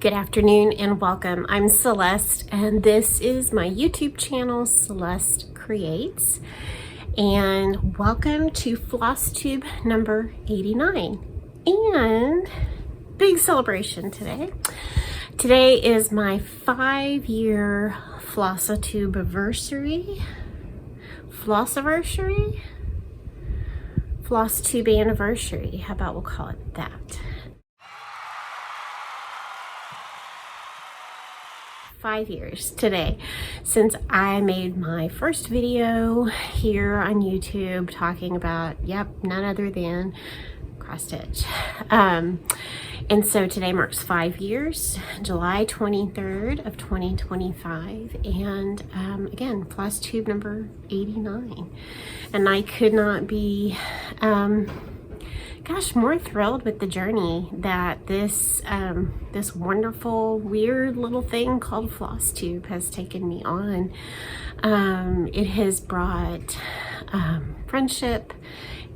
Good afternoon and welcome. I'm Celeste and this is my YouTube channel, Celeste Creates. And welcome to FlossTube number 89. And big celebration today. Today is my 5-year FlossTube anniversary. FlossTube anniversary. How about we'll call it that? 5 years today since I made my first video here on YouTube talking about, none other than cross stitch. And so today marks 5 years, July 23rd of 2025, and again, FlossTube number 89. And I could not be more thrilled with the journey that this this wonderful weird little thing called FlossTube has taken me on. It has brought friendship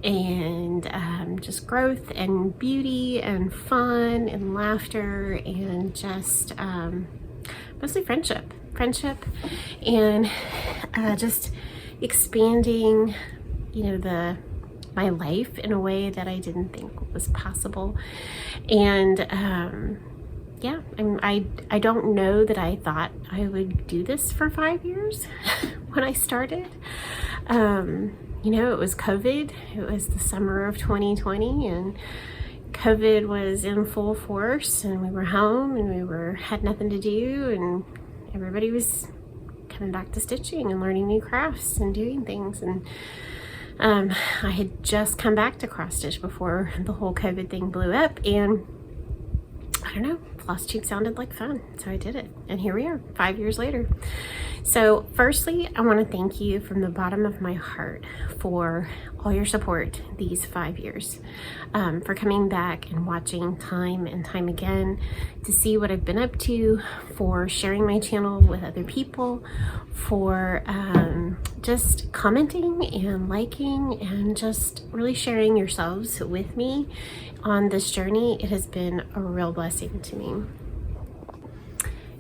and just growth and beauty and fun and laughter and just mostly friendship and just expanding, my life in a way that I didn't think was possible. And I don't know that I thought I would do this for 5 years when I started. It was COVID. It was the summer of 2020 and COVID was in full force and we were home and had nothing to do and everybody was coming back to stitching and learning new crafts and doing things. And I had just come back to cross stitch before the whole COVID thing blew up, and I don't know, FlossTube sounded like fun, so I did it, and here we are 5 years later. So firstly, I want to thank you from the bottom of my heart for all your support these 5 years, for coming back and watching time and time again to see what I've been up to, for sharing my channel with other people, for just commenting and liking and just really sharing yourselves with me on this journey. It has been a real blessing to me.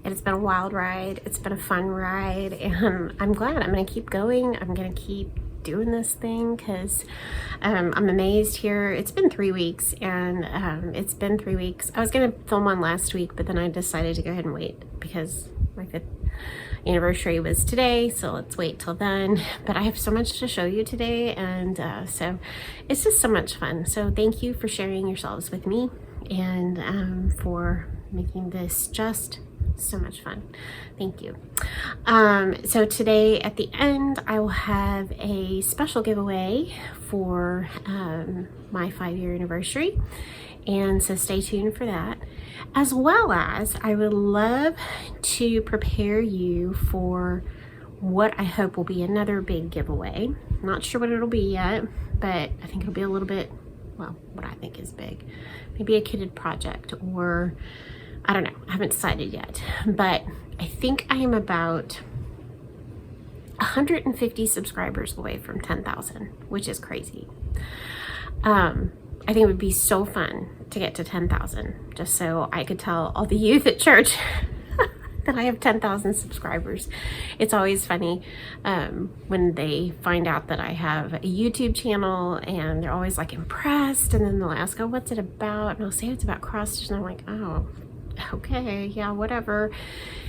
It's been a wild ride. It's been a fun ride, and I'm glad. I'm going to keep going. I'm going to keep doing this thing because I'm amazed here. It's been 3 weeks, and it's been 3 weeks. I was going to film one last week, but then I decided to go ahead and wait because my 5th anniversary was today, so let's wait till then. But I have so much to show you today, and so it's just so much fun. So thank you for sharing yourselves with me and for making this just so much fun. Thank you. So today at the end I will have a special giveaway for my 5-year anniversary, and so stay tuned for that, as well as I would love to prepare you for what I hope will be another big giveaway. I'm not sure what it'll be yet, but I think it'll be a little bit, well, what I think is big, maybe a kitted project, or I don't know, I haven't decided yet, but I think I am about 150 subscribers away from 10,000, which is crazy. I think it would be so fun to get to 10,000, just so I could tell all the youth at church that I have 10,000 subscribers. It's always funny when they find out that I have a YouTube channel, and they're always like impressed, and then they'll ask, oh, what's it about? And I'll say it's about cross stitch, and I'm like, oh, okay, yeah, whatever.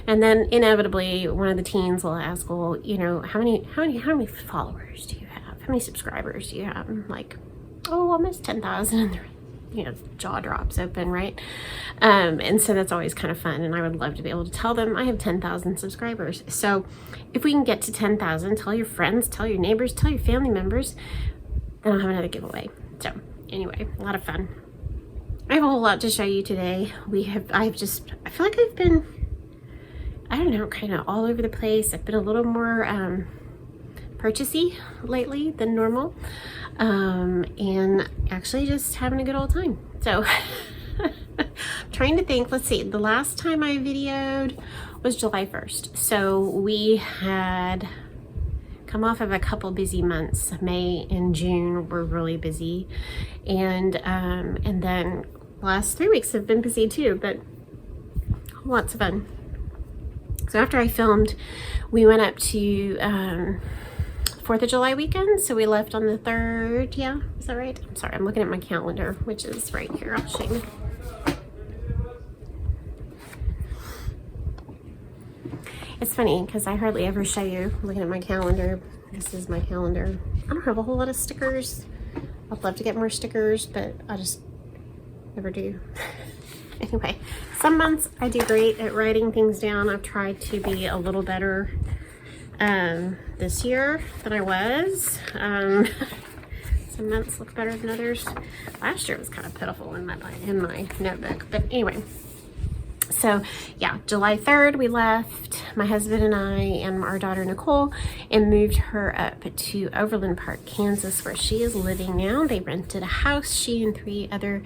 And then inevitably one of the teens will ask, well, how many followers do you have? How many subscribers do you have? I'm like, oh, almost 10,000. Jaw drops open, right? And so that's always kind of fun, and I would love to be able to tell them I have 10,000 subscribers. So if we can get to 10,000, tell your friends, tell your neighbors, tell your family members, then I'll have another giveaway. So anyway, a lot of fun. I have a whole lot to show you today. I feel like I've been, I don't know, kind of all over the place. I've been a little more purchasey lately than normal, and actually just having a good old time. So trying to think, let's see, the last time I videoed was July 1st. So we had come off of a couple busy months. May and June were really busy, and then last 3 weeks have been busy too, but lots of fun. So after I filmed, we went up to 4th of July weekend. So we left on the 3rd. Yeah, is that right? I'm sorry, I'm looking at my calendar, which is right here. I'll show you. It's funny because I hardly ever show you looking at my calendar. This is my calendar. I don't have a whole lot of stickers. I'd love to get more stickers, but I just never do. Anyway, some months I do great at writing things down. I've tried to be a little better this year than I was. Some months look better than others. Last year was kind of pitiful in my notebook, but anyway. So yeah, July 3rd we left, my husband and I and our daughter Nicole, and moved her up to Overland Park, Kansas, where she is living now. They rented a house, she and 3 other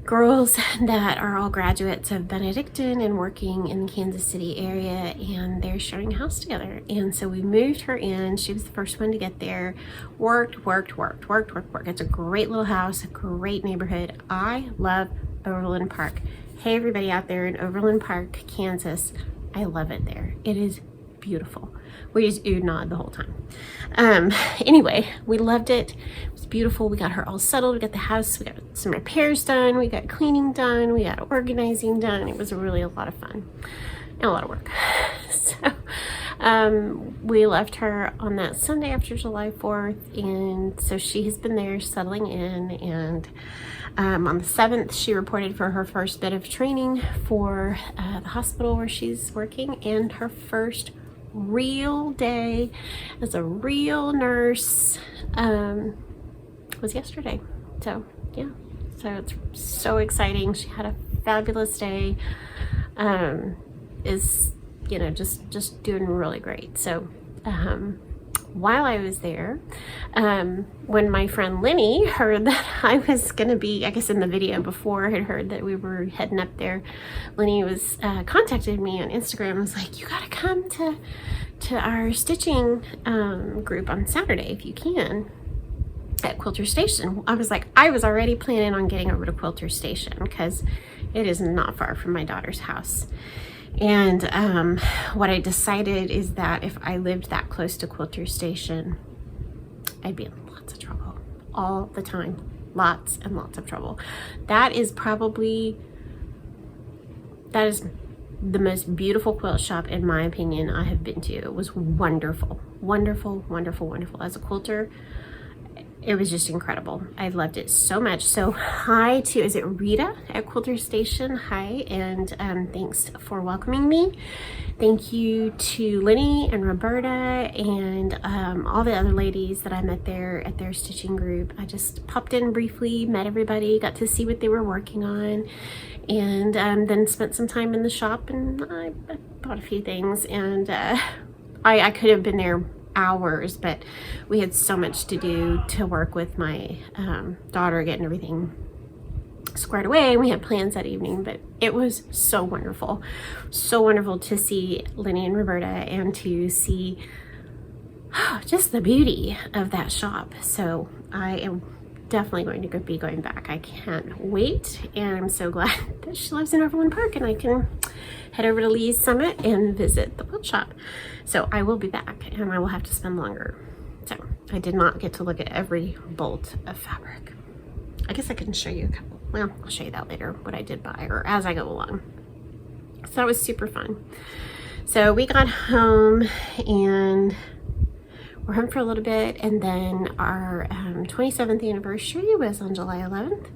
girls that are all graduates of Benedictine and working in the Kansas City area, and they're sharing a house together. And so we moved her in. She was the first one to get there. Worked. It's a great little house, a great neighborhood. I love Overland Park. Hey, everybody out there in Overland Park, Kansas, I love it there. It is beautiful. We just oohed and awed the whole time. Anyway, we loved it. It was beautiful. We got her all settled. We got the house. We got some repairs done. We got cleaning done. We got organizing done. It was really a lot of fun and a lot of work. So we left her on that Sunday after July 4th. And so she has been there settling in. And on the 7th, she reported for her first bit of training for the hospital where she's working, and her first real day as a real nurse was yesterday. So yeah, so it's so exciting. She had a fabulous day. Is, you know, just doing really great. So while I was there, when my friend Lenny heard that I was going to be, I guess in the video before, had heard that we were heading up there, Lenny was contacted me on Instagram and was like, you got to come to our stitching group on Saturday if you can at Quilter Station. I was like, I was already planning on getting over to Quilter Station because it is not far from my daughter's house. And what I decided is that if I lived that close to Quilter Station, I'd be in lots of trouble all the time. Lots and lots of trouble. That is the most beautiful quilt shop, in my opinion, I have been to. It was wonderful. Wonderful, wonderful, wonderful. As a quilter, it was just incredible. I loved it so much. So hi to, is it Rita at Quilter Station? Hi, and thanks for welcoming me. Thank you to Lenny and Roberta and all the other ladies that I met there at their stitching group. I just popped in briefly, met everybody, got to see what they were working on, and then spent some time in the shop, and I bought a few things, and I could have been there hours, but we had so much to do to work with my daughter, getting everything squared away. We had plans that evening, but it was so wonderful to see Lenny and Roberta and to see just the beauty of that shop. So I am definitely going to be going back. I can't wait, and I'm so glad that she lives in Overland Park and I can head over to Lee's Summit and visit the quilt shop. So I will be back, and I will have to spend longer. So I did not get to look at every bolt of fabric. I guess I can show you a couple. Well, I'll show you that later, what I did buy, or as I go along. So that was super fun. So we got home, and we're home for a little bit, and then our 27th anniversary was on July 11th.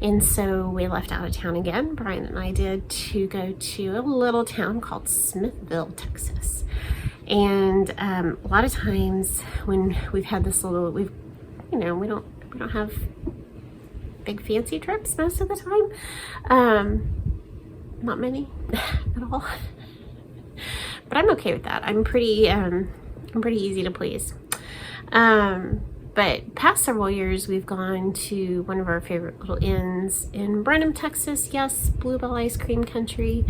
And so we left out of town again, Brian and I did, to go to a little town called Smithville, Texas. And a lot of times when we've had this little, we don't have big fancy trips most of the time. Not many at all. But I'm okay with that. I'm pretty easy to please. But past several years, we've gone to one of our favorite little inns in Brenham, Texas. Yes, Bluebell Ice Cream Country.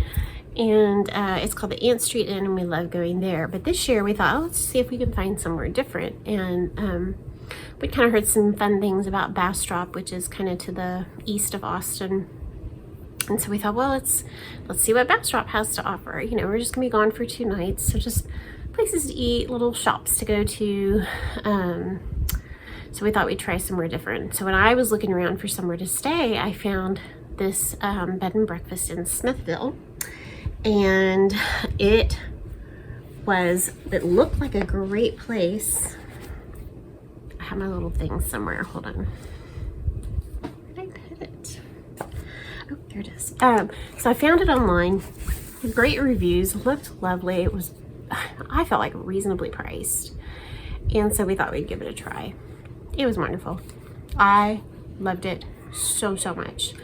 And it's called the Ant Street Inn, and we love going there. But this year we thought, let's see if we can find somewhere different. And we kind of heard some fun things about Bastrop, which is kind of to the east of Austin. And so we thought, well, let's see what Bastrop has to offer. You know, we're just gonna be gone for 2 nights, so just places to eat, little shops to go to. So we thought we'd try somewhere different. So when I was looking around for somewhere to stay, I found this bed and breakfast in Smithville, and it looked like a great place. I have my little thing somewhere. Hold on. Where did I put it? Oh, there it is. So I found it online. Great reviews. Looked lovely. It was, I felt like, reasonably priced, and so we thought we'd give it a try. It was wonderful. I loved it so much.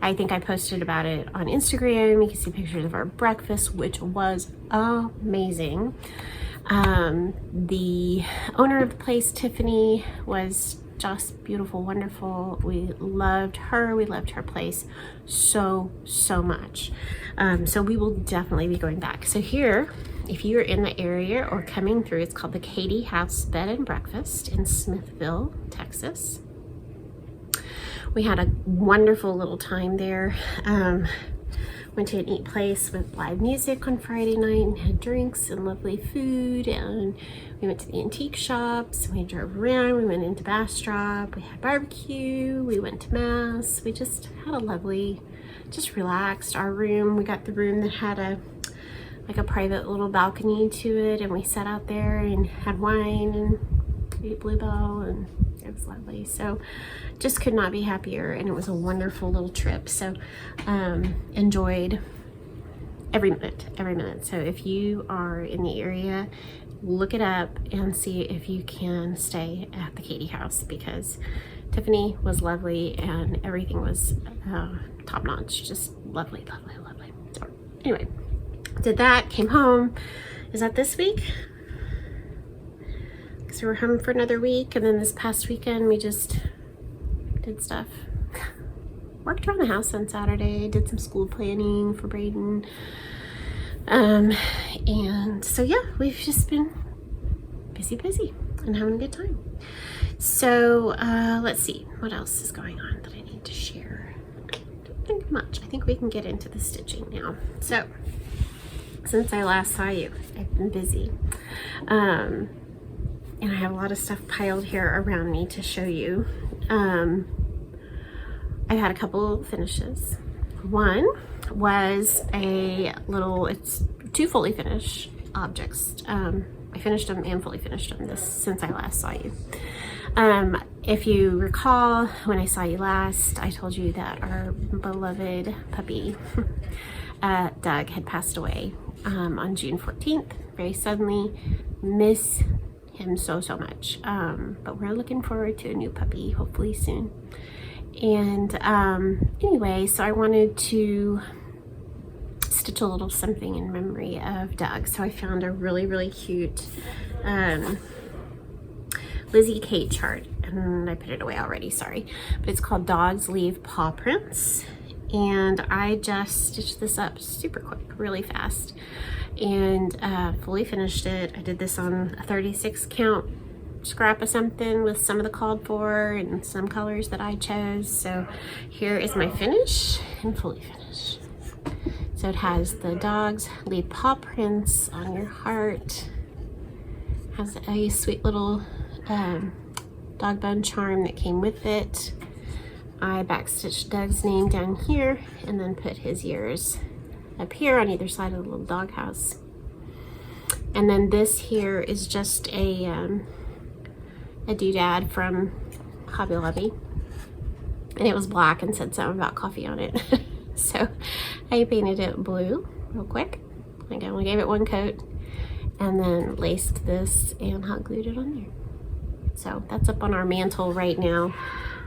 I think I posted about it on Instagram. You can see pictures of our breakfast, which was amazing. The owner of the place, Tiffany, was just beautiful, wonderful. We loved her. We loved her place so much. So we will definitely be going back. So here, if you're in the area or coming through, it's called the Katie House Bed and Breakfast in Smithville, Texas. We had a wonderful little time there. Went to a neat place with live music on Friday night and had drinks and lovely food, and we went to the antique shops, we drove around, we went into Bastrop, we had barbecue, we went to mass. We just had a lovely, just relaxed. Our room, we got the room that had a private little balcony to it, and we sat out there and had wine and ate bluebell, and it was lovely. So just could not be happier, and it was a wonderful little trip. So enjoyed every minute. So if you are in the area, look it up and see if you can stay at the Katie House, because Tiffany was lovely and everything was top notch. Just lovely. So anyway, did that, came home. Is that this week? Because we were home for another week, and then this past weekend we just did stuff. Worked around the house on Saturday, did some school planning for Braden. And so yeah, we've just been busy and having a good time. So let's see, what else is going on that I need to share? I don't think much. I think we can get into the stitching now. So since I last saw you, I've been busy. And I have a lot of stuff piled here around me to show you. I've had a couple finishes. One was it's 2 fully finished objects. I finished them and fully finished them since I last saw you. If you recall, when I saw you last, I told you that our beloved puppy, Doug, had passed away on June 14th, very suddenly. Miss him so much, but we're looking forward to a new puppy hopefully soon. And anyway, so I wanted to stitch a little something in memory of Doug. So I found a really cute Lizzie Kate chart, and I put it away already, sorry, but it's called Dogs Leave Paw Prints, and I just stitched this up super quick, really fast, and fully finished it. I did this on a 36 count scrap of something with some of the called for and some colors that I chose. So here is my finish, and fully finished. So it has the Dogs Leave Paw Prints on your heart, has a sweet little dog bone charm that came with it. I backstitched Doug's name down here and then put his ears up here on either side of the little doghouse. And then this here is just a doodad from Hobby Lobby, and it was black and said something about coffee on it. So I painted it blue real quick. I only gave it 1 coat and then laced this and hot glued it on there. So that's up on our mantle right now,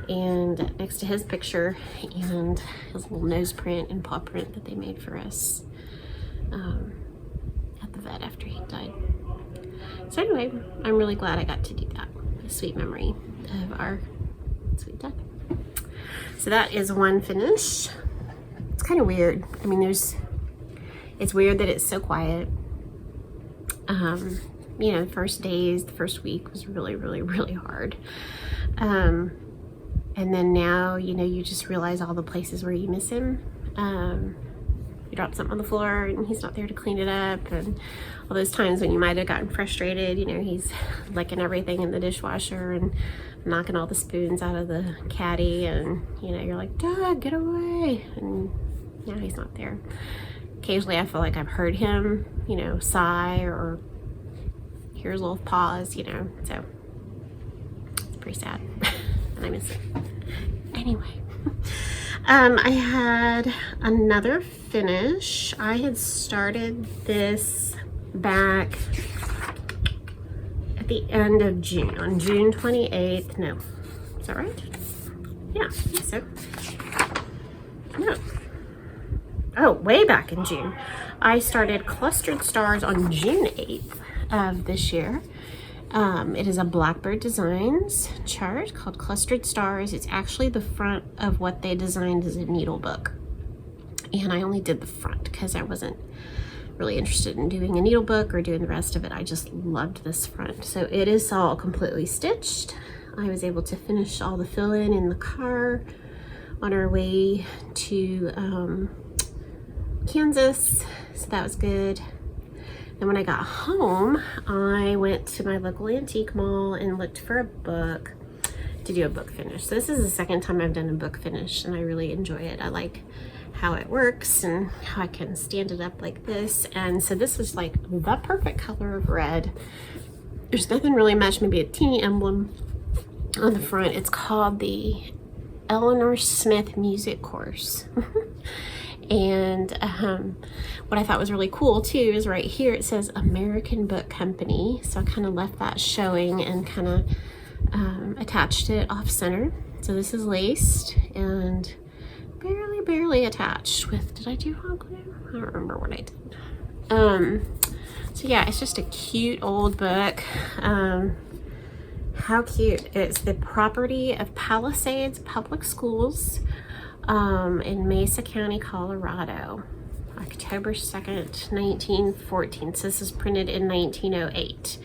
and next to his picture and his little nose print and paw print that they made for us at the vet after he died. So anyway, I'm really glad I got to do that. A sweet memory of our sweet Doug. So that is one finish. It's kind of weird. I mean, it's weird that it's so quiet. You know, the first week was really hard. And then now, you know, you just realize all the places where you miss him. you drop something on the floor and he's not there to clean it up, and all those times when you might have gotten frustrated, you know, he's licking everything in the dishwasher and knocking all the spoons out of the caddy, and you know, you're like, Doug, get away, and now he's not there. Occasionally I feel like I've heard him, you know, sigh or hear his little pause, you know, so it's pretty sad. And I miss it. Anyway, I had another finish. I had started this back at the end of June, on June 28th. No, is that right? Yeah, I think so. No. Oh, way back in June. I started Clustered Stars on June 8th of this year. It is a Blackbird Designs chart called Clustered Stars. It's actually the front of what they designed as a needle book. And I only did the front because I wasn't really interested in doing a needle book or doing the rest of it. I just loved this front. So it is all completely stitched. I was able to finish all the fill-in the car on our way to Kansas, so that was good. And when I got home, I went to my local antique mall and looked for a book to do a book finish. So this is the second time I've done a book finish, and I really enjoy it. I like how it works and how I can stand it up like this. And so this was like the perfect color of red. There's nothing really much, maybe a teeny emblem on the front. It's called the Eleanor Smith Music Course. And what I thought was really cool too is right here it says American Book Company. So I kind of left that showing and kind of attached it off center. So this is laced and barely attached with, did I do hot glue? I don't remember what I did. So yeah, it's just a cute old book. How cute. It's the property of Palisades Public Schools in Mesa County, Colorado, October 2nd, 1914. So this is printed in 1908.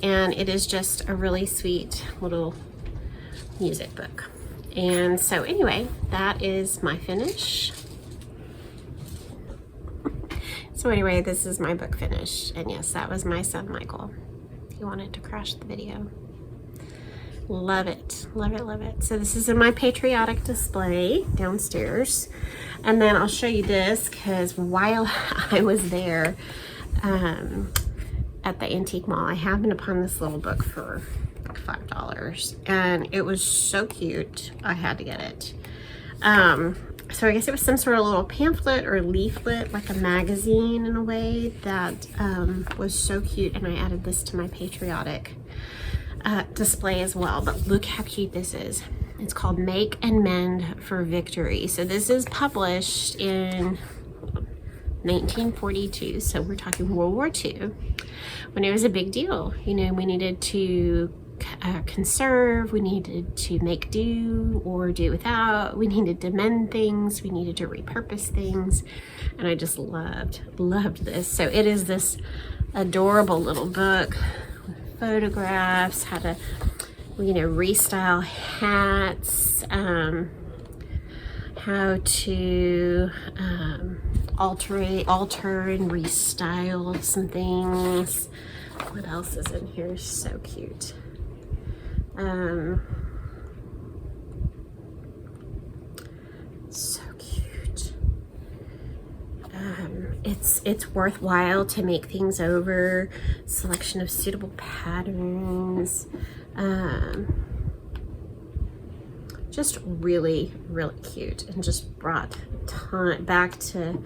And it is just a really sweet little music book. And so anyway, that is my finish. So anyway, this is my book finish. And yes, that was my son, Michael. He wanted to crash the video. Love it, love it, love it. So this is in my patriotic display downstairs. And then I'll show you this because while I was there at the antique mall, I happened upon this little book for like $5. And it was so cute, I had to get it. So I guess it was some sort of little pamphlet or leaflet, like a magazine in a way, that was so cute. And I added this to my patriotic display as well. But look how cute this is. It's called Make and Mend for Victory. So this is published in 1942. So we're talking World War II, when it was a big deal. You know, we needed to conserve, we needed to make do or do without, we needed to mend things, we needed to repurpose things. And I just loved this. So it is this adorable little book, photographs, how to, you know, restyle hats, how to alter and restyle some things. What else is in here? So cute. So cute. It's worthwhile to make things over. Selection of suitable patterns. Just really cute, and just brought back to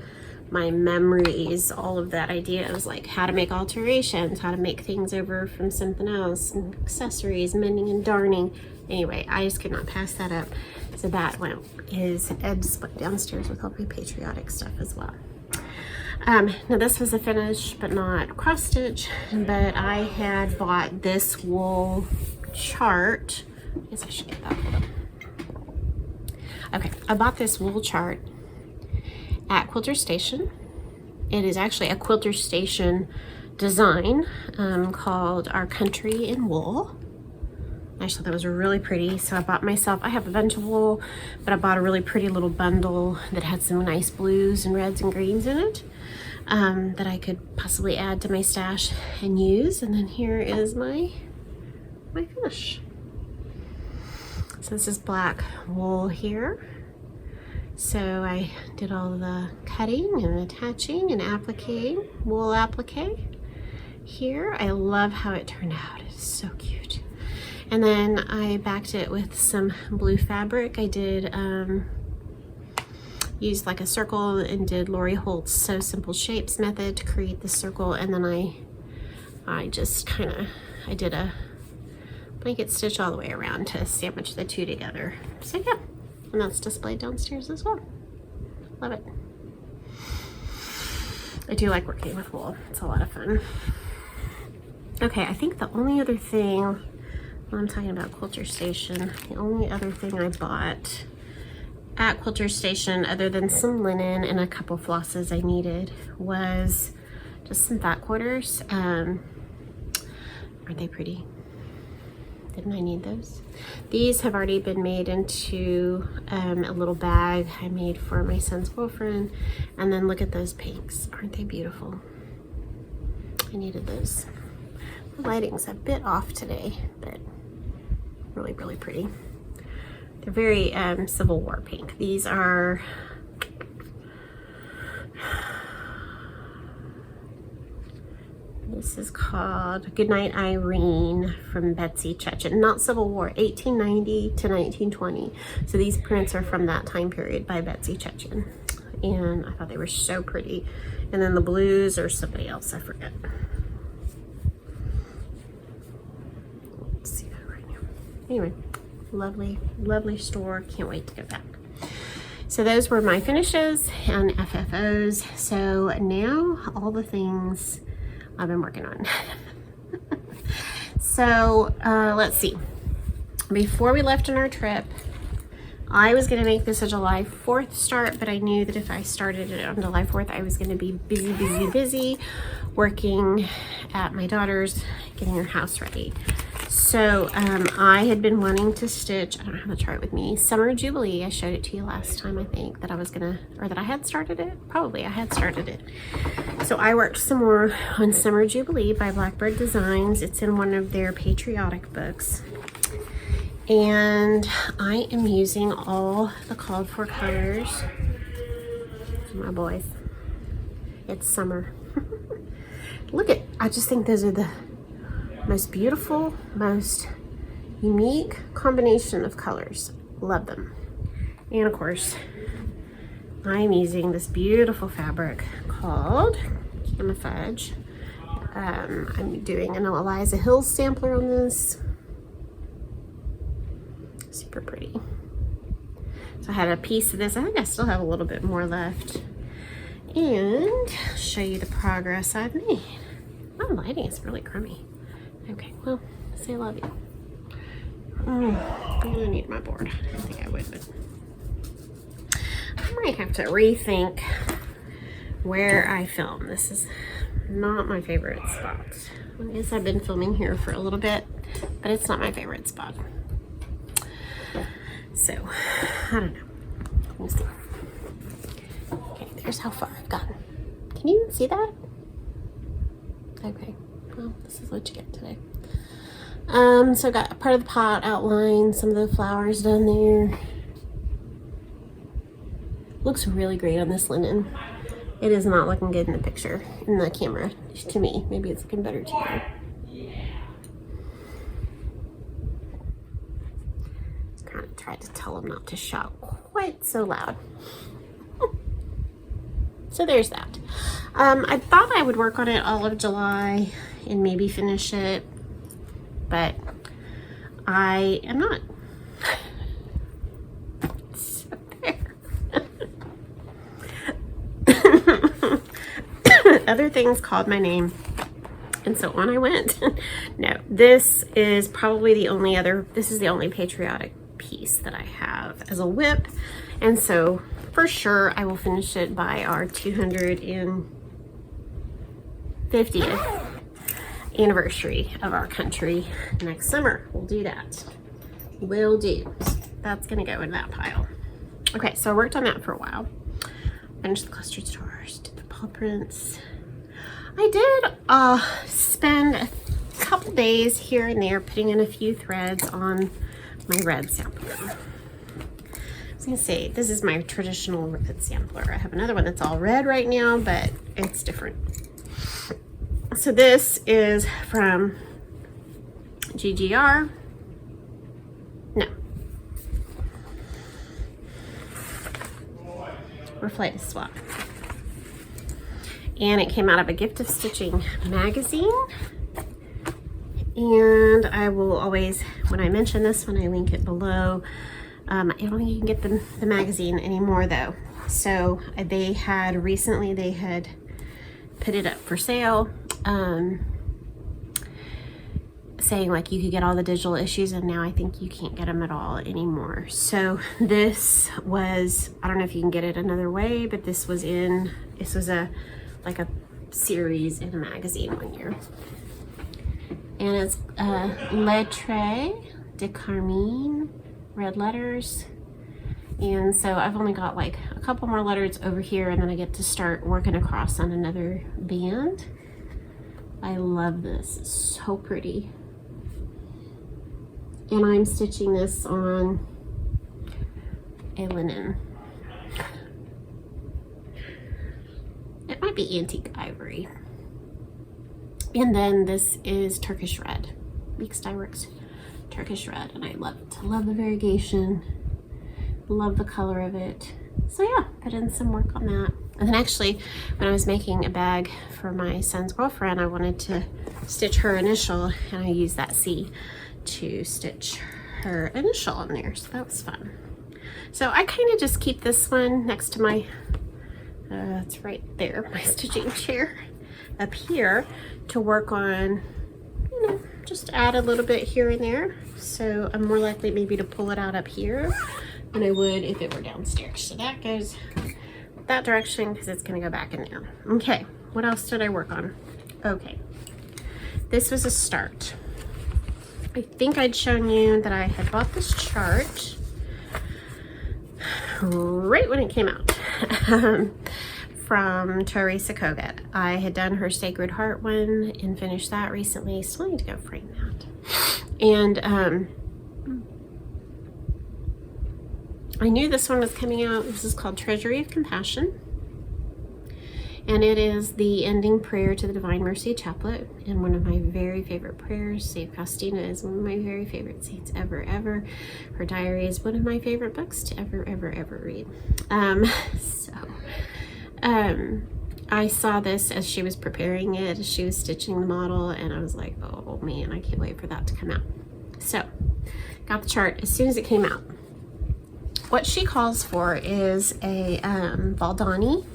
my memories all of that idea. It was like how to make alterations, how to make things over from something else, and accessories, mending and darning. Anyway, I just could not pass that up. So that one is a display downstairs with all my patriotic stuff as well. Now this was a finish, but not cross stitch, but I had bought this wool chart. I guess I should get that. Hold on. Okay, I bought this wool chart at Quilter Station. It is actually a Quilter Station design called Our Country in Wool. I just thought that was really pretty. So I bought myself, I have a bunch of wool, but I bought a really pretty little bundle that had some nice blues and reds and greens in it that I could possibly add to my stash and use. And then here is my finish. So this is black wool here. So I did all the cutting and attaching and appliquing, wool applique here. I love how it turned out. It's so cute. And then I backed it with some blue fabric. I did used like a circle and did Lori Holt's So Simple Shapes method to create the circle, and then I just I did a blanket stitch all the way around to sandwich the two together. So yeah, and that's displayed downstairs as well. Love it. I do like working with wool. It's a lot of fun. Okay, I think the only other thing, when I'm talking about Quilter Station, the only other thing I bought at Quilter Station, other than some linen and a couple flosses I needed, was just some fat quarters. Aren't they pretty? Didn't I need those? These have already been made into a little bag I made for my son's girlfriend. And then look at those pinks. Aren't they beautiful? I needed those. The lighting's a bit off today, but really, really pretty. They're very Civil War pink. These are this is called Goodnight Irene from Betsy Chechen. Not Civil War, 1890 to 1920. So these prints are from that time period by Betsy Chechen. And I thought they were so pretty. And then the blues are somebody else, I forget. Let's see that right now. Anyway, lovely, lovely store. Can't wait to go back. So those were my finishes and FFOs. So now all the things I've been working on. So let's see. Before we left on our trip, I was going to make this a July 4th start, but I knew that if I started it on July 4th, I was going to be busy working at my daughter's, getting her house ready. So I had been wanting to stitch, I don't have the chart with me, Summer Jubilee. I showed it to you last time, I think, that I was gonna, or that I had started it. Probably I had started it. So I worked some more on Summer Jubilee by Blackbird Designs. It's in one of their patriotic books. And I am using all the called for colors for my boys. It's summer. Look at, I just think those are the most beautiful, most unique combination of colors. Love them. And of course, I'm using this beautiful fabric called Camouflage. I'm doing an Eliza Hills sampler on this. Super pretty. So I had a piece of this. I think I still have a little bit more left. And show you the progress I've made. My lighting is really crummy. Okay, well, say I love you. I'm gonna need my board. I don't think I would, but I might have to rethink where I film. This is not my favorite spot. I guess I've been filming here for a little bit, but it's not my favorite spot. So, I don't know. Let me see. Okay, there's how far I've gotten. Can you even see that? Okay. Well, this is what you get today. So I got part of the pot outlined, some of the flowers done there. Looks really great on this linen. It is not looking good in the picture, in the camera, to me. Maybe it's looking better to you. Kind of tried to tell them not to shout quite so loud. So there's that. I thought I would work on it all of July and maybe finish it, but I am not. So there. Other things called my name, and so on I went. No, this is probably the only other, this is the only patriotic piece that I have as a whip, and so for sure I will finish it by our 250th anniversary of our country next summer. We'll do that. Will do. That's gonna go in that pile. Okay, so I worked on that for a while. Finished the clustered stars, did the paw prints. I did spend a couple days here and there putting in a few threads on my red sampler. I was gonna say, this is my traditional red sampler. I have another one that's all red right now, but it's different. So this is from GGR. No. Reflect Swap. And it came out of a Gift of Stitching magazine. And I will always, when I mention this one, I link it below. I don't think you can get the magazine anymore though. So they had recently, they had put it up for sale, saying like you could get all the digital issues, and now I think you can't get them at all anymore. So this was, I don't know if you can get it another way, but this was like a series in a magazine one year. And it's Lettre de Carmine, red letters. And so I've only got like a couple more letters over here, and then I get to start working across on another band. I love this, it's so pretty. And I'm stitching this on a linen. It might be antique ivory. And then this is Turkish red, Mixed Dyeworks Turkish red, and I love it. Love the variegation, love the color of it. So yeah, put in some work on that. And then actually, when I was making a bag for my son's girlfriend, I wanted to stitch her initial, and I used that C to stitch her initial on there, so that was fun. So I kind of just keep this one next to my, it's right there, my stitching chair up here to work on, you know, just add a little bit here and there. So I'm more likely maybe to pull it out up here than I would if it were downstairs. So that goes that direction because it's gonna go back in there. Okay, what else did I work on? Okay, this was a start. I think I'd shown you that I had bought this chart right when it came out from Teresa Kogut. I had done her Sacred Heart one and finished that recently. Still need to go frame that. And I knew this one was coming out. This is called Treasury of Compassion. And it is the ending prayer to the Divine Mercy Chaplet, and one of my very favorite prayers. Saint Faustina is one of my very favorite saints ever. Her diary is one of my favorite books to ever read. I saw this as she was preparing it, as she was stitching the model, and I was like, oh man, I can't wait for that to come out. So, got the chart as soon as it came out. What she calls for is a Valdani.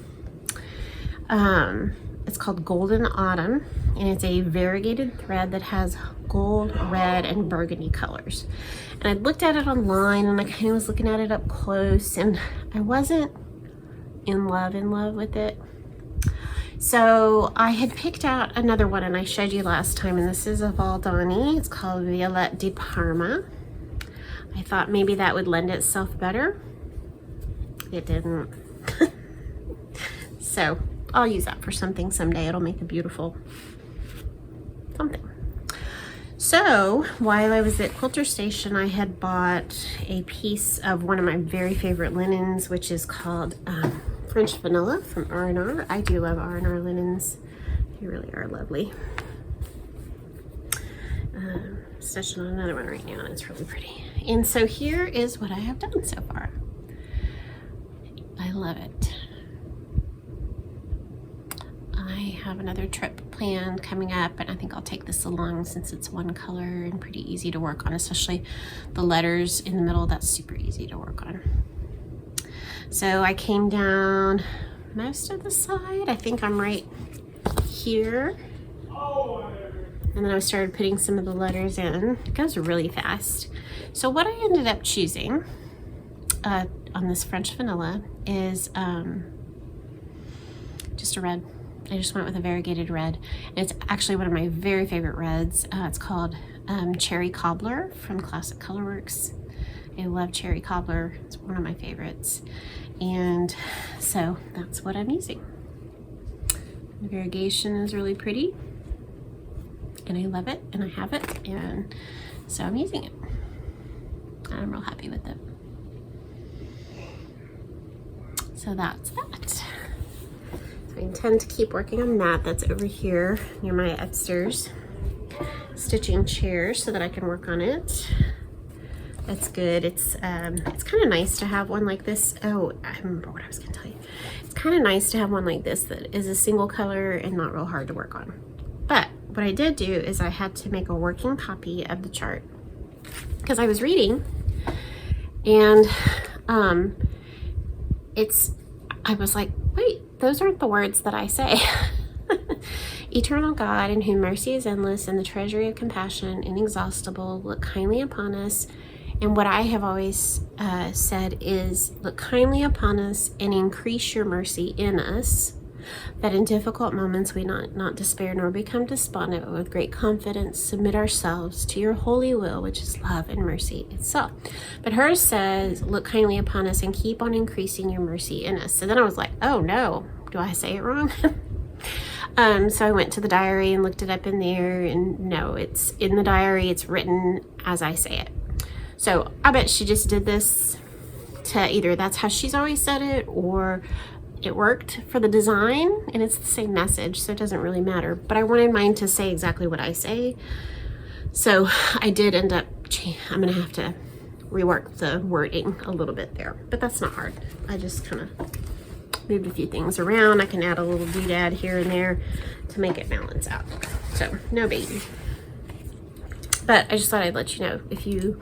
It's called Golden Autumn, and it's a variegated thread that has gold, red, and burgundy colors. And I looked at it online, and I kind of was looking at it up close, and I wasn't in love with it. So I had picked out another one, and I showed you last time, and this is a Valdani. It's called Violette di Parma. I thought maybe that would lend itself better. It didn't. So I'll use that for something someday. It'll make a beautiful something. So while I was at Quilter Station, I had bought a piece of one of my very favorite linens, which is called French Vanilla from R&R. I do love R&R linens. They really are lovely. Stitching on another one right now, and it's really pretty. And so here is what I have done so far. I love it. I have another trip planned coming up, and I think I'll take this along since it's one color and pretty easy to work on, especially the letters in the middle. That's super easy to work on. So I came down most of the side. I think I'm right here. And then I started putting some of the letters in. It goes really fast. So what I ended up choosing on this French Vanilla is just a red I just went with a variegated red. And it's actually one of my very favorite reds. It's called Cherry Cobbler from Classic Colorworks. I love Cherry Cobbler. It's one of my favorites. And so that's what I'm using. The variegation is really pretty. And I love it, and I have it, and so I'm using it. And I'm real happy with it. So that's that. So I intend to keep working on that. That's over here near my upstairs stitching chair so that I can work on it. That's good. It's kind of nice to have one like this. Oh, I remember what I was gonna tell you. It's kind of nice to have one like this that is a single color and not real hard to work on. But what I did do is I had to make a working copy of the chart because I was reading, and I was like, wait, those aren't the words that I say. Eternal God, in whom mercy is endless and the treasury of compassion inexhaustible, look kindly upon us. And what I have always said is, look kindly upon us and increase your mercy in us, that in difficult moments we not despair nor become despondent, but with great confidence submit ourselves to your holy will, which is love and mercy itself. But hers says, look kindly upon us and keep on increasing your mercy in us. So then I was like, oh no, do I say it wrong? So I went to the diary and looked it up in there, and no, it's in the diary, it's written as I say it. So I bet she just did this to either that's how she's always said it, or it worked for the design and it's the same message, so it doesn't really matter. But I wanted mine to say exactly what I say. So I did end up, I'm gonna have to rework the wording a little bit there, but that's not hard. I just kind of moved a few things around. I can add a little doodad here and there to make it balance out. So no biggie. But I just thought I'd let you know, if you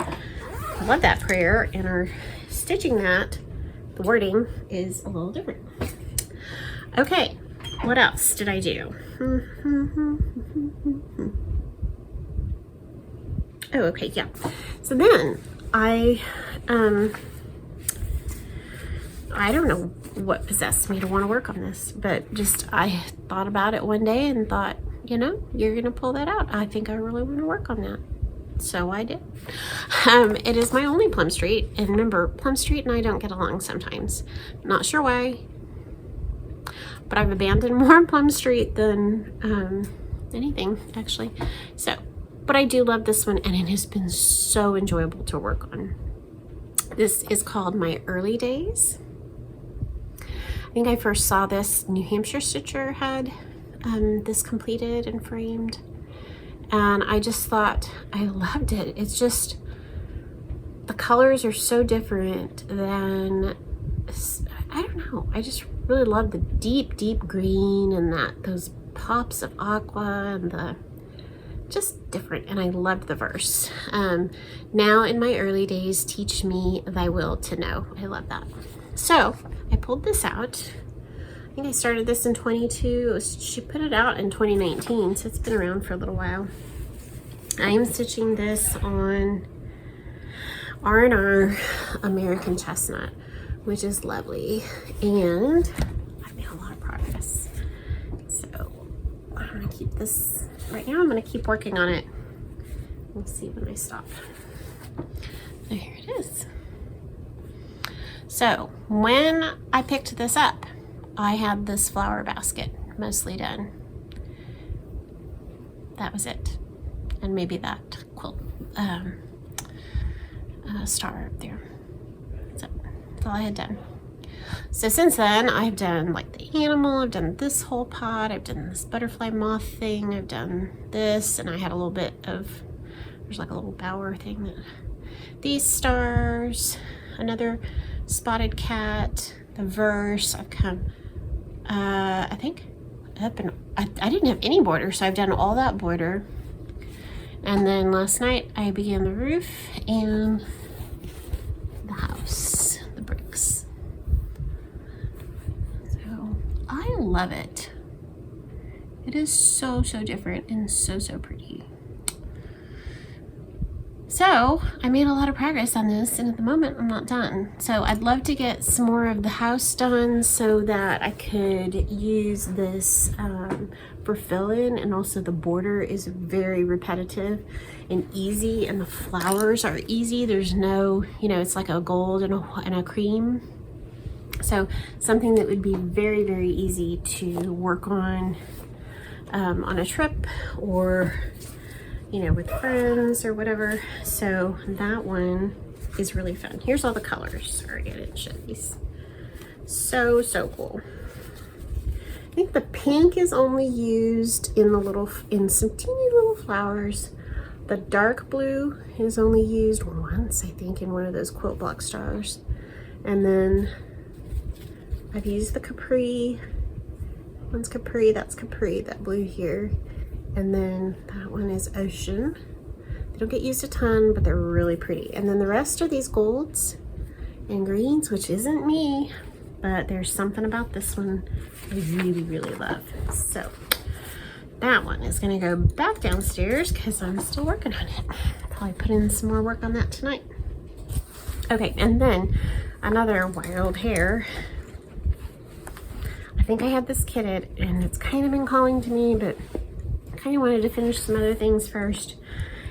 love that prayer and are stitching that, the wording is a little different. Okay, what else did I do? Oh, okay, yeah. So then I don't know what possessed me to want to work on this, but just I thought about it one day and thought, you know, you're gonna pull that out. I think I really want to work on that. So I did. It is my only Plum Street, and remember, Plum Street and I don't get along sometimes. Not sure why, but I've abandoned more Plum Street than anything, actually. So, but I do love this one, and it has been so enjoyable to work on. This is called My Early Days. I think I first saw this, New Hampshire Stitcher had this completed and framed. And I just thought I loved it. It's just, the colors are so different than, I don't know, I just really love the deep green and those pops of aqua and the just different. And I loved the verse. Now in my early days, teach me thy will to know. I love that. So I pulled this out. I think I started this in 22. She put it out in 2019, so it's been around for a little while. I am stitching this on R&R American Chestnut, which is lovely, and I've made a lot of progress. So I'm gonna keep this right now. I'm gonna keep working on it. We'll see when I stop. So here it is. So when I picked this up, I had this flower basket mostly done. That was it. And maybe that quilt star up there. So that's all I had done. So since then, I've done like the animal, I've done this whole pot, I've done this butterfly moth thing, I've done this, and I had a little bit of, there's like a little bower thing, that, these stars, another spotted cat, the verse. I've come I think up, and I didn't have any border, so I've done all that border. And then last night I began the roof and the house, the bricks. So I love it. It is so different and so pretty. So I made a lot of progress on this, and at the moment I'm not done. So I'd love to get some more of the house done so that I could use this for fill-in, and also the border is very repetitive and easy, and the flowers are easy. There's no, you know, it's like a gold and a cream. So something that would be very, very easy to work on a trip, or you know, with friends or whatever. So that one is really fun. Here's all the colors. Sorry, I didn't show these. So cool. I think the pink is only used in some teeny little flowers. The dark blue is only used once, I think, in one of those quilt block stars. And then I've used the capri. One's capri, that's capri, that blue here. And then that one is ocean. They don't get used a ton, but they're really pretty. And then the rest are these golds and greens, which isn't me, but there's something about this one I really, really love. So that one is gonna go back downstairs because I'm still working on it. Probably put in some more work on that tonight. Okay, and then another wild hair. I think I had this kitted, and it's kind of been calling to me, but I kind of wanted to finish some other things first.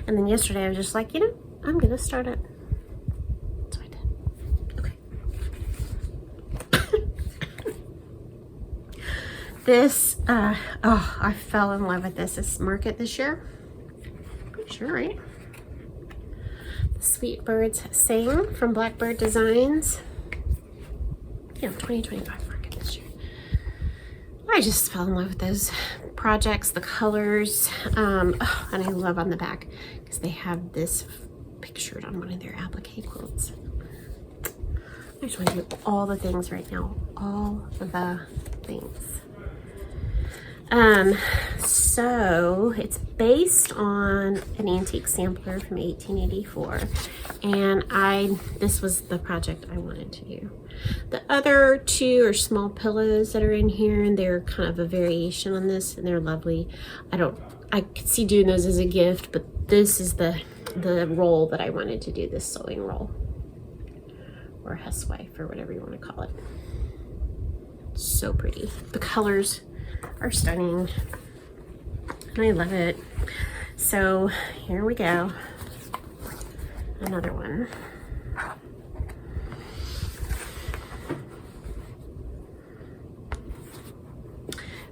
And then yesterday I was just like, you know, I'm gonna start it. So I did. Okay. This, oh, I fell in love with this. This market this year. Pretty sure, right? The Sweet Birds Sing from Blackbird Designs. Yeah, 2025 market this year. I just fell in love with those projects, the colors, and I love on the back because they have this pictured on one of their applique quilts. I just want to do all the things right now, all the things. So it's based on an antique sampler from 1884, and this was the project I wanted to do. The other two are small pillows that are in here, and they're kind of a variation on this, and they're lovely. I could see doing those as a gift, but this is the roll that I wanted to do, this sewing roll, or housewife, or whatever you want to call it. So pretty. The colors are stunning, and I love it. So here we go. Another one.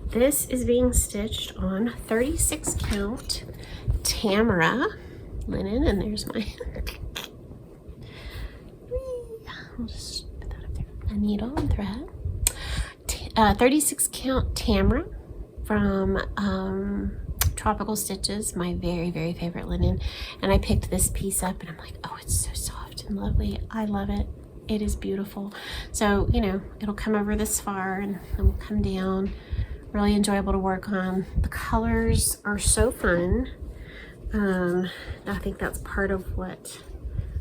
This is being stitched on 36 count Tamara linen, and there's my I'll just put that up there. A needle and thread. 36 count Tamara from Tropical Stitches, my very, very favorite linen. And I picked this piece up, and I'm like, oh, it's so soft and lovely. I love it. It is beautiful. So, you know, it'll come over this far and then we'll come down. Really enjoyable to work on. The colors are so fun. I think that's part of what,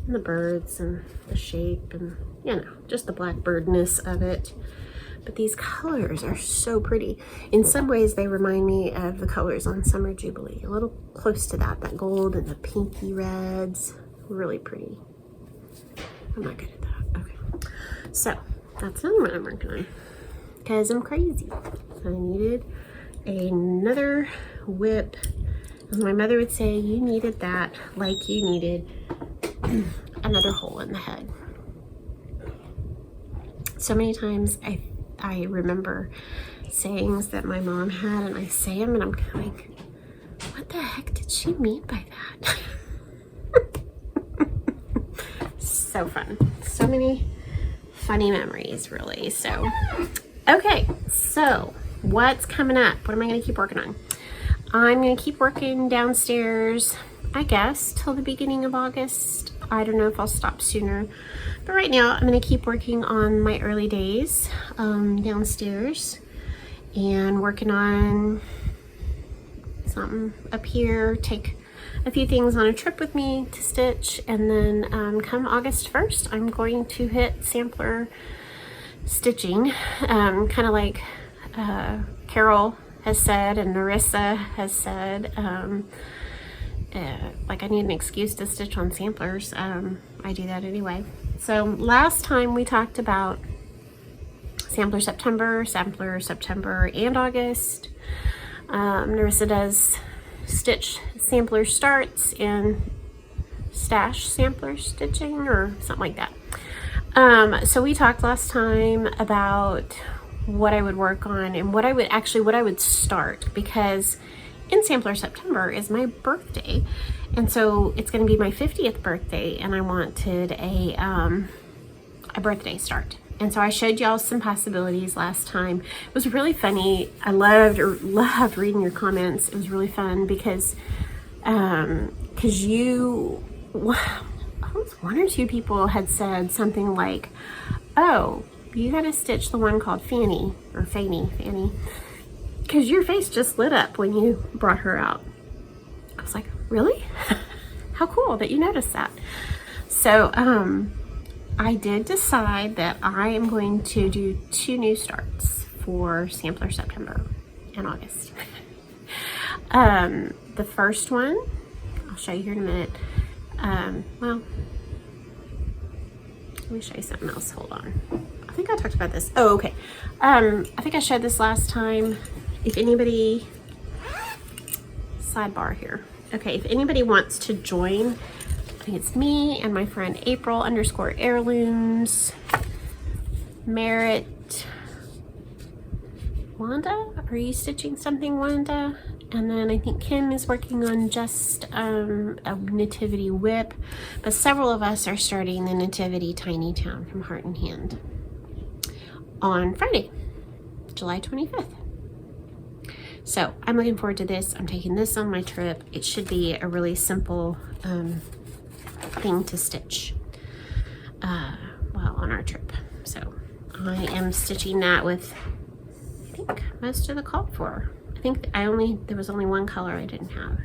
and the birds and the shape, and you know, just the blackbirdness of it. But these colors are so pretty. In some ways they remind me of the colors on Summer Jubilee, a little close to that gold and the pinky reds. Really pretty. I'm not good at that. Okay, so that's another one I'm working on because I'm crazy. I needed another whip. As my mother would say, you needed that like you needed another hole in the head. So many times I remember sayings that my mom had, and I say them and I'm like, what the heck did she mean by that? So fun. So many funny memories, really. So, okay, so what's coming up? What am I going to keep working on? I'm going to keep working downstairs, I guess, till the beginning of August. I don't know if I'll stop sooner. But right now, I'm going to keep working on my early days downstairs, and working on something up here. Take a few things on a trip with me to stitch, and then come August 1st, I'm going to hit sampler stitching, kind of like Carol has said and Narissa has said. like I need an excuse to stitch on samplers, I do that anyway. So last time we talked about sampler September, and August. Narissa does stitch sampler starts and stash sampler stitching or something like that. So we talked last time about what I would work on and what I would start, because in sampler September is my birthday, and so it's going to be my 50th birthday, and I wanted a birthday start. And so I showed y'all some possibilities last time. It was really funny. I loved reading your comments. It was really fun because you, one or two people had said something like, oh, you got to stitch the one called Fanny, because your face just lit up when you brought her out. I was like, really? How cool that you noticed that. So I did decide that I am going to do 2 new starts for sampler September and August. The first one, I'll show you here in a minute. Well, let me show you something else. Hold on. I think I talked about this. Oh, okay. I think I showed this last time. If anybody, sidebar here. Okay, if anybody wants to join, I think it's me and my friend April _heirlooms, Merritt, Wanda, are you stitching something, Wanda? And then I think Kim is working on just a nativity whip, but several of us are starting the nativity tiny town from Heart and Hand on Friday, July 25th. So I'm looking forward to this. I'm taking this on my trip. It should be a really simple thing to stitch while on our trip. So I am stitching that with, I think, most of the called for. I think there was only one color I didn't have.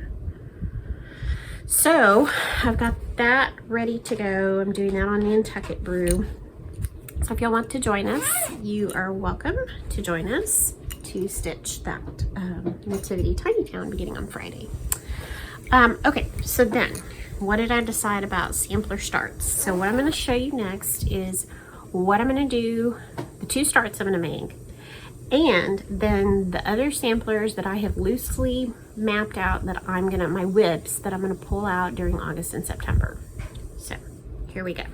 So I've got that ready to go. I'm doing that on the Nantucket Brew. So if y'all want to join us, you are welcome to join us to stitch that nativity tiny town beginning on Friday. Okay, so then what did I decide about sampler starts? So what I'm going to show you next is what I'm going to do, the 2 starts I'm going to make, and then the other samplers that I have loosely mapped out that I'm going to, my whips that I'm going to pull out during August and September. So here we go.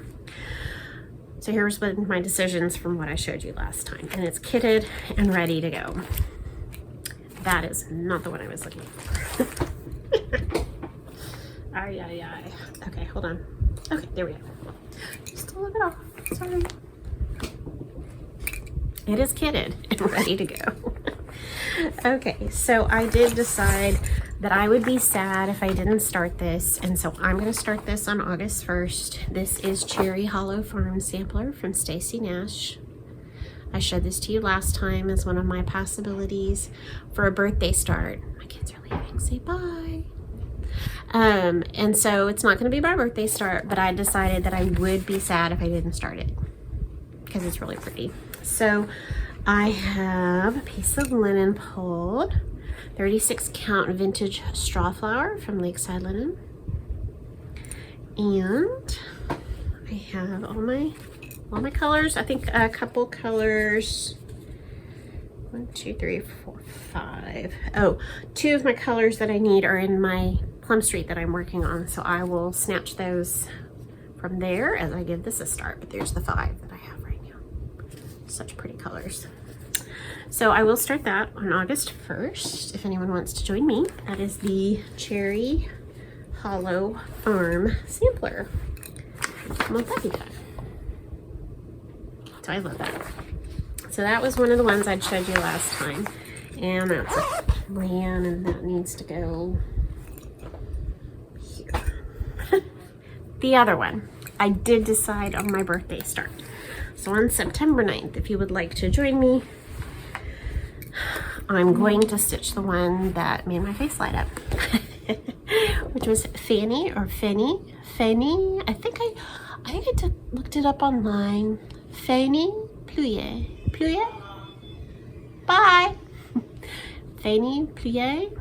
So here's my decisions from what I showed you last time, and it's kitted and ready to go. That is not the one I was looking for. Ay. Okay, hold on. Okay, there we go. Just a little bit off. Sorry. It is kitted and ready to go. Okay, so I did decide that I would be sad if I didn't start this, and so I'm going to start this on August 1st. This is Cherry Hollow Farm Sampler from Stacy Nash. I showed this to you last time as one of my possibilities for a birthday start. My kids are leaving. Say bye. And so it's not going to be my birthday start, but I decided that I would be sad if I didn't start it because it's really pretty. So I have a piece of linen pulled, 36 count vintage straw flower from Lakeside Linen, and I have all my colors. I think a couple colors, 1, 2, 3, 4, 5. Oh, 2 of my colors that I need are in my Plum Street that I'm working on, so I will snatch those from there as I give this a start. But there's the 5 that I have right now. Such pretty colors. So I will start that on August 1st if anyone wants to join me. That is the Cherry Hollow Farm Sampler. Want that be done. So I love that. So that was one of the ones I'd showed you last time. And that's a plan, and that needs to go here. The other one, I did decide on my birthday start. So on September 9th, if you would like to join me, I'm going to stitch the one that made my face light up, which was Fanny or Fanny. I think I looked it up online. Fanny Plié. Bye. Fanny Plié.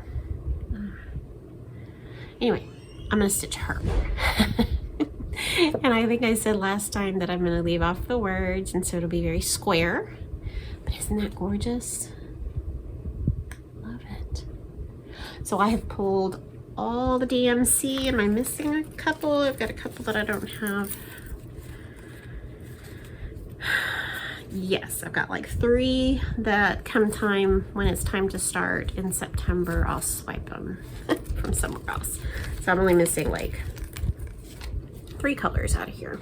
Anyway, I'm gonna stitch her. And I think I said last time that I'm gonna leave off the words, and so it'll be very square. But isn't that gorgeous? Love it. So I have pulled all the DMC. Am I missing a couple? I've got a couple that I don't have. Yes, I've got like 3 that come time when it's time to start in September. I'll swipe them from somewhere else. So I'm only missing like 3 colors out of here.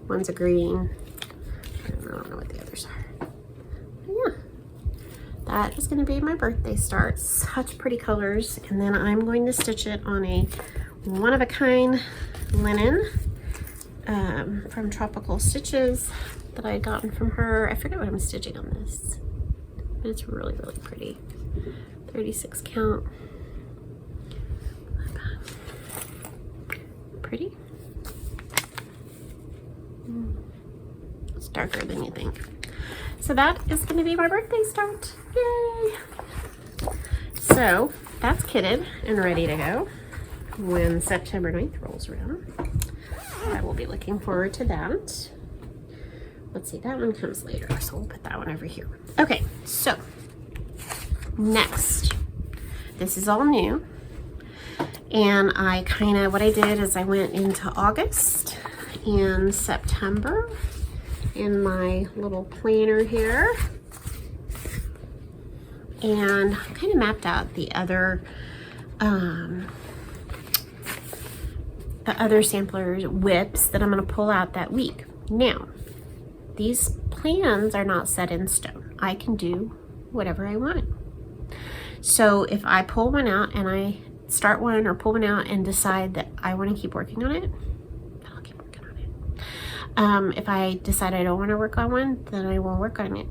One's a green. I don't know what the others are. But yeah, that is going to be my birthday start. Such pretty colors. And then I'm going to stitch it on a one-of-a-kind linen from Tropical Stitches that I had gotten from her. I forget what I'm stitching on this, but it's really, really pretty. 36 count. Pretty. It's darker than you think. So that is going to be my birthday start. Yay! So that's kitted and ready to go when September 9th rolls around. I will be looking forward to that. Let's see, that one comes later, so we'll put that one over here. Okay, so next, this is all new. And what I did is I went into August and September in my little planner here. And kind of mapped out the other samplers whips that I'm going to pull out that week. Now, these plans are not set in stone. I can do whatever I want. So if I pull one out and I start one or pull one out and decide that I want to keep working on it, then I'll keep working on it. If I decide I don't want to work on one, then I won't work on it.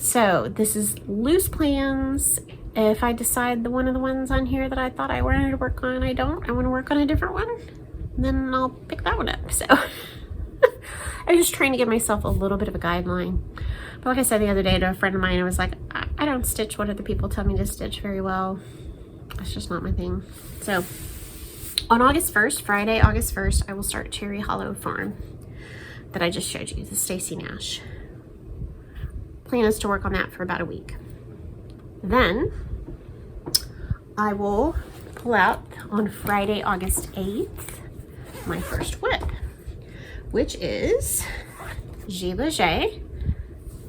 So this is loose plans. If I decide one of the ones on here that I thought I wanted to work on, I want to work on a different one, then I'll pick that one up. So I'm just trying to give myself a little bit of a guideline. But like I said the other day to a friend of mine, I was like, I don't stitch what other people tell me to stitch very well. That's just not my thing. So on August 1st, Friday, August 1st, I will start Cherry Hollow Farm that I just showed you, the Stacy Nash. Plan is to work on that for about a week. Then I will pull out on Friday, August 8th, my first whip, which is Gilet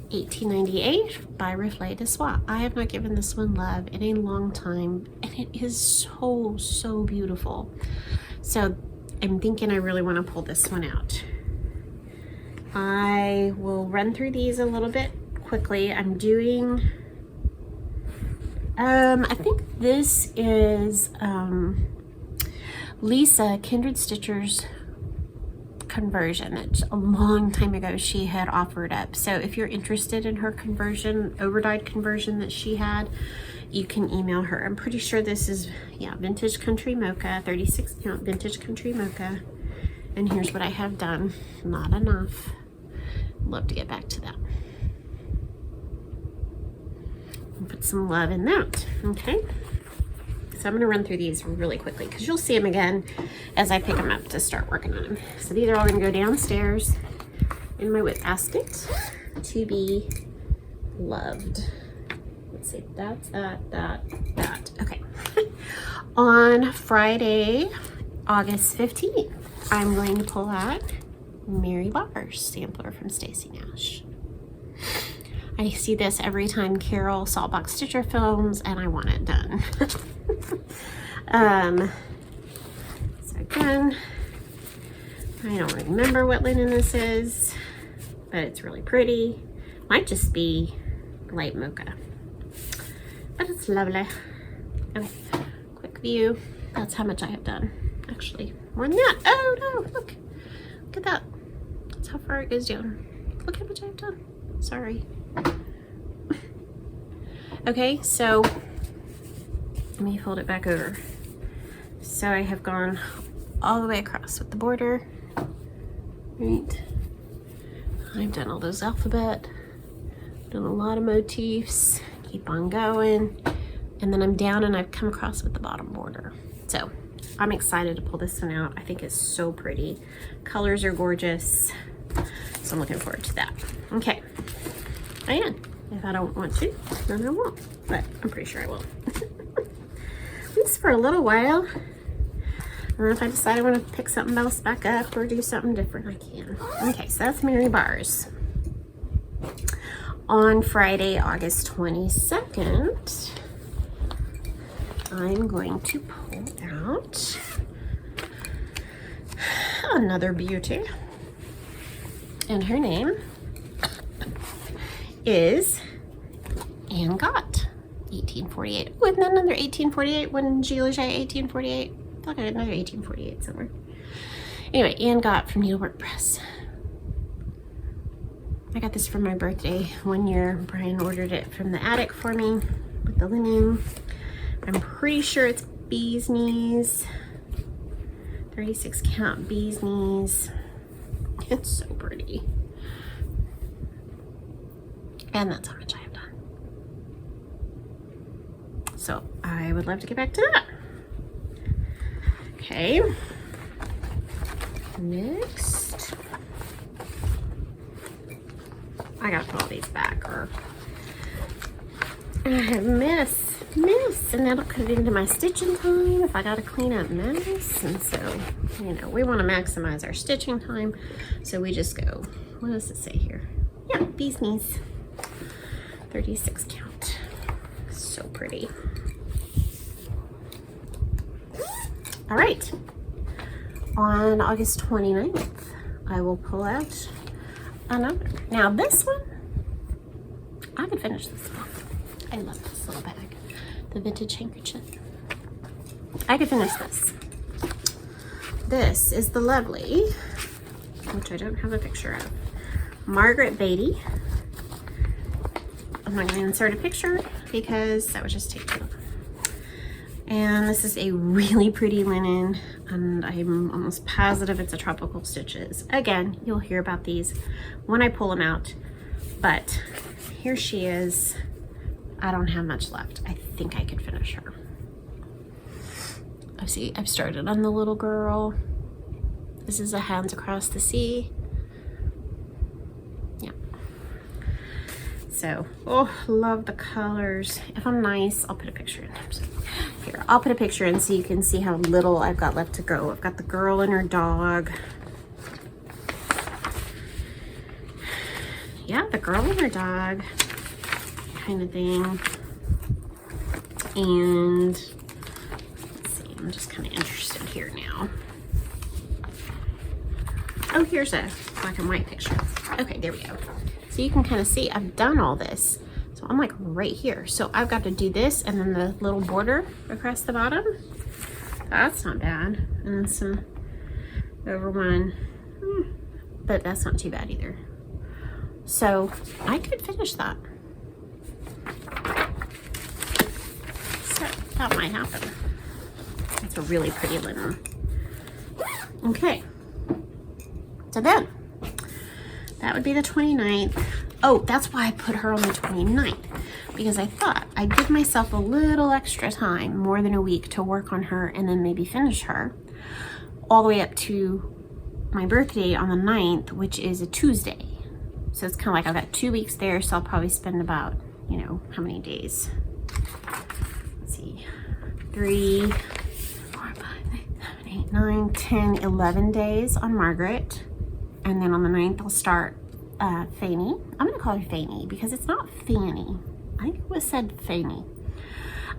1898 by Reflet de Soie. I have not given this one love in a long time, and it is so, so beautiful. So I'm thinking I really want to pull this one out. I will run through these a little bit quickly. I'm doing, I think this is Lisa, Kindred Stitcher's conversion that a long time ago she had offered up. So if you're interested in her conversion, overdyed conversion that she had, you can email her. I'm pretty sure this is, yeah, Vintage Country Mocha, 36 count Vintage Country Mocha. And here's what I have done. Not enough. Love to get back to that. I'll put some love in that, okay? So I'm going to run through these really quickly because you'll see them again as I pick them up to start working on them. So these are all going to go downstairs in my whip basket to be loved. Let's see, that's that. Okay. On Friday, August 15th, I'm going to pull out Mary Barr's sampler from Stacy Nash. I see this every time Carol Saltbox Stitcher films, and I want it done. So again, I don't remember what linen this is, but it's really pretty. Might just be light mocha, but it's lovely. Okay, quick view. That's how much I have done. Actually, more than that. Oh no, look at that. That's how far it goes down. Look how much I've done. Sorry. Okay, so let me fold it back over. So I have gone all the way across with the border, right? I've done all those alphabet, done a lot of motifs, keep on going, and then I'm down and I've come across with the bottom border. So I'm excited to pull this one out. I think it's so pretty. Colors are gorgeous. So I'm looking forward to that. Okay. And if I don't want to, then I won't. But I'm pretty sure I will. This for a little while. And if I decide I want to pick something else back up or do something different, I can. Okay, so that's Mary Bars. On Friday, August 22nd, I'm going to pull out another beauty. And her name is Anne Gott, 1848. Oh, isn't that another 1848? When Gilles 1848? I thought I had another 1848 somewhere. Anyway, Anne Gott from Needlework Press. I got this for my birthday one year. Brian ordered it from the attic for me with the linen. I'm pretty sure it's bee's knees. 36 count bee's knees. It's so pretty. And that's how much I have done. So I would love to get back to that. Okay. Next. I gotta put all these back or I have miss. And that'll cut into my stitching time if I gotta clean up mess. And so, you know, we want to maximize our stitching time. So we just go, what does it say here? Yeah, bee's knees. 36 count. So pretty. All right. On August 29th, I will pull out another. Now this one, I could finish this one. I love this little bag. The vintage handkerchief. I could finish this. This is the lovely, which I don't have a picture of, Margaret Beatty. I'm not going to insert a picture because that would just take too long. And this is a really pretty linen, and I'm almost positive it's a tropical stitches. Again, you'll hear about these when I pull them out, but here she is. I don't have much left. I think I could finish her. I've started on the little girl. This is a Hands Across the Sea. Yeah. So, oh, love the colors. If I'm nice, I'll put a picture in. Here, I'll put a picture in so you can see how little I've got left to go. I've got the girl and her dog. Yeah, the girl and her dog kind of thing. And let's see, I'm just kind of interested here now. Oh, here's a black and white picture. Okay, there we go. So you can kind of see I've done all this. So I'm like right here. So I've got to do this and then the little border across the bottom. That's not bad. And then some over one, but that's not too bad either. So I could finish that. So that might happen. It's a really pretty linen. Okay. So then, that would be the 29th. Oh, that's why I put her on the 29th. Because I thought I'd give myself a little extra time, more than a week, to work on her and then maybe finish her. All the way up to my birthday on the 9th, which is a Tuesday. So it's kind of like I've got 2 weeks there, so I'll probably spend about, you know, how many days? Let's see, 3, 4, 5, 6, 7, 8, 9, 10, 11 days on Margaret. And then on the 9th, I'll start Fanny. I'm gonna call her Fanny because it's not Fanny. I think it was said Fanny.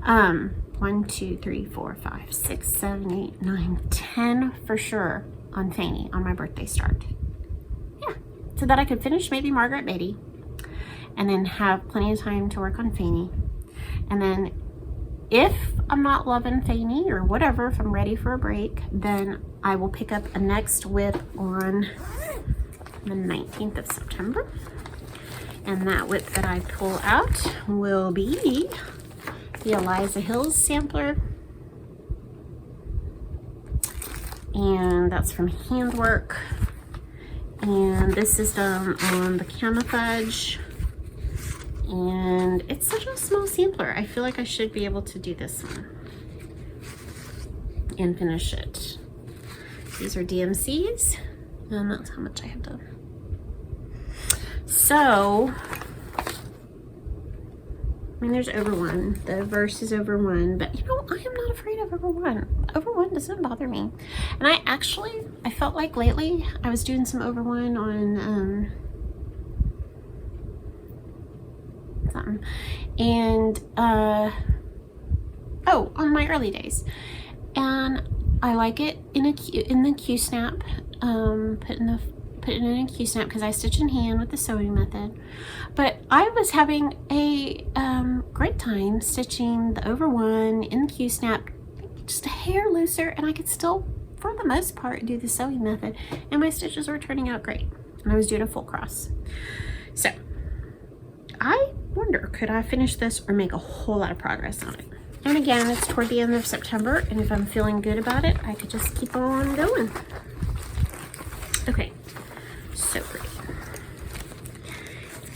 1, 2, 3, 4, 5, 6, 7, 8, 9, 10 for sure on Fanny on my birthday start. Yeah, so that I could finish maybe Margaret Beatty and then have plenty of time to work on Fanny. And then if I'm not loving Fanny or whatever, if I'm ready for a break, then I will pick up a next whip on the 19th of September. And that whip that I pull out will be the Eliza Hills sampler. And that's from Handwork. And this is done on the camouflage. And it's such a small sampler. I feel like I should be able to do this one. and finish it. These are DMCs, and that's how much I have done. So, I mean, there's over 1. The verse is over 1, but you know, I am not afraid of over 1. Over 1 doesn't bother me. And I felt like lately I was doing some over 1 on something, and on my early days, and I like it in the Q snap. Put it in a Q snap because I stitch in hand with the sewing method. But I was having a great time stitching the over 1 in the Q snap, just a hair looser, and I could still, for the most part, do the sewing method, and my stitches were turning out great. And I was doing a full cross. So I wonder, could I finish this or make a whole lot of progress on it? And again, it's toward the end of September, and if I'm feeling good about it, I could just keep on going. Okay, so pretty.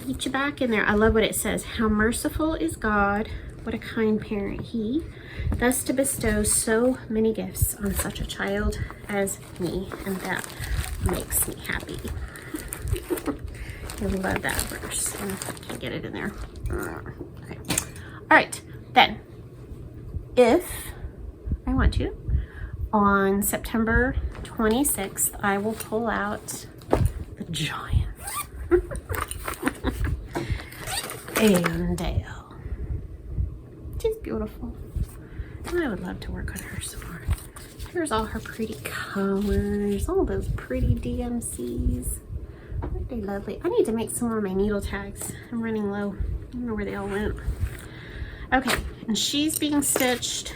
Get you back in there. I love what it says. How merciful is God, what a kind parent he, thus to bestow so many gifts on such a child as me, and that makes me happy. I love that verse. I can't get it in there. Okay. All right, then, if I want to, on September 26th, I will pull out the giant Dale. She's beautiful. I would love to work on her some more. Here's all her pretty colors, all those pretty DMCs. Aren't they lovely? I need to make some more of my needle tags. I'm running low. I don't know where they all went. Okay, and she's being stitched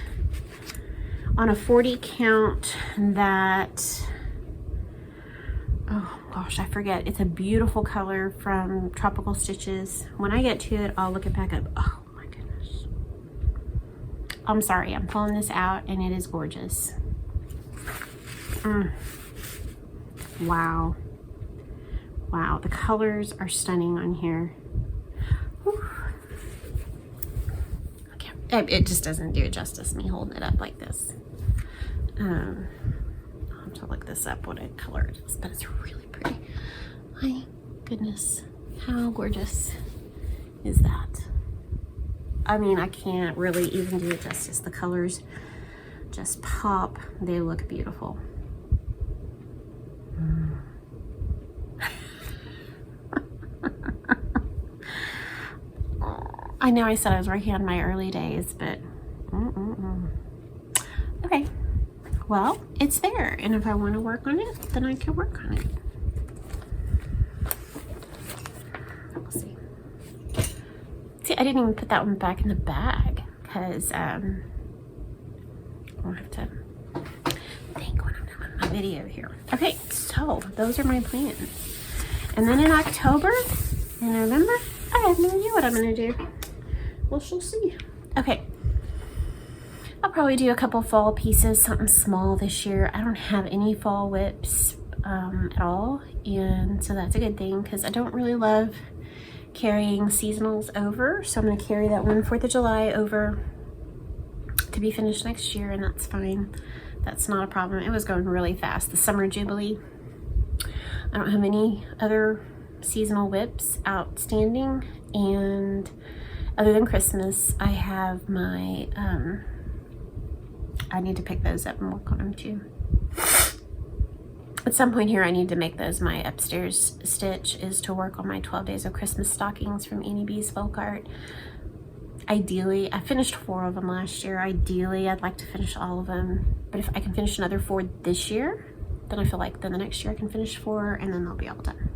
on a 40 count that, oh gosh, I forget. It's a beautiful color from Tropical Stitches. When I get to it, I'll look it back up. Oh my goodness. I'm sorry, I'm pulling this out and it is gorgeous. Wow. Wow, the colors are stunning on here. Whew. It just doesn't do it justice, me holding it up like this. I'll have to look this up, what color it is, but it's really pretty. My goodness, how gorgeous is that? I mean, I can't really even do it justice. The colors just pop. They look beautiful. I know I said I was working on my early days, but okay. Well, it's there, and if I want to work on it, then I can work on it. We'll see. See, I didn't even put that one back in the bag because I'll have to think when I'm done with my video here. Okay, so those are my plans. And then in October and November, I have no idea what I'm going to do. Well, she'll see. Okay. I'll probably do a couple fall pieces, something small this year. I don't have any fall whips at all, and so that's a good thing because I don't really love carrying seasonals over. So I'm going to carry that one 4th of July over to be finished next year, and that's fine. That's not a problem. It was going really fast. The Summer Jubilee. I don't have any other seasonal whips outstanding, and other than Christmas, I have my, I need to pick those up and work on them too. At some point here, I need to make those my upstairs stitch, is to work on my 12 Days of Christmas stockings from Annie B's Folk Art. Ideally, I finished 4 of them last year. Ideally, I'd like to finish all of them. But if I can finish another 4 this year, then I feel like then the next year I can finish 4 and then they'll be all done.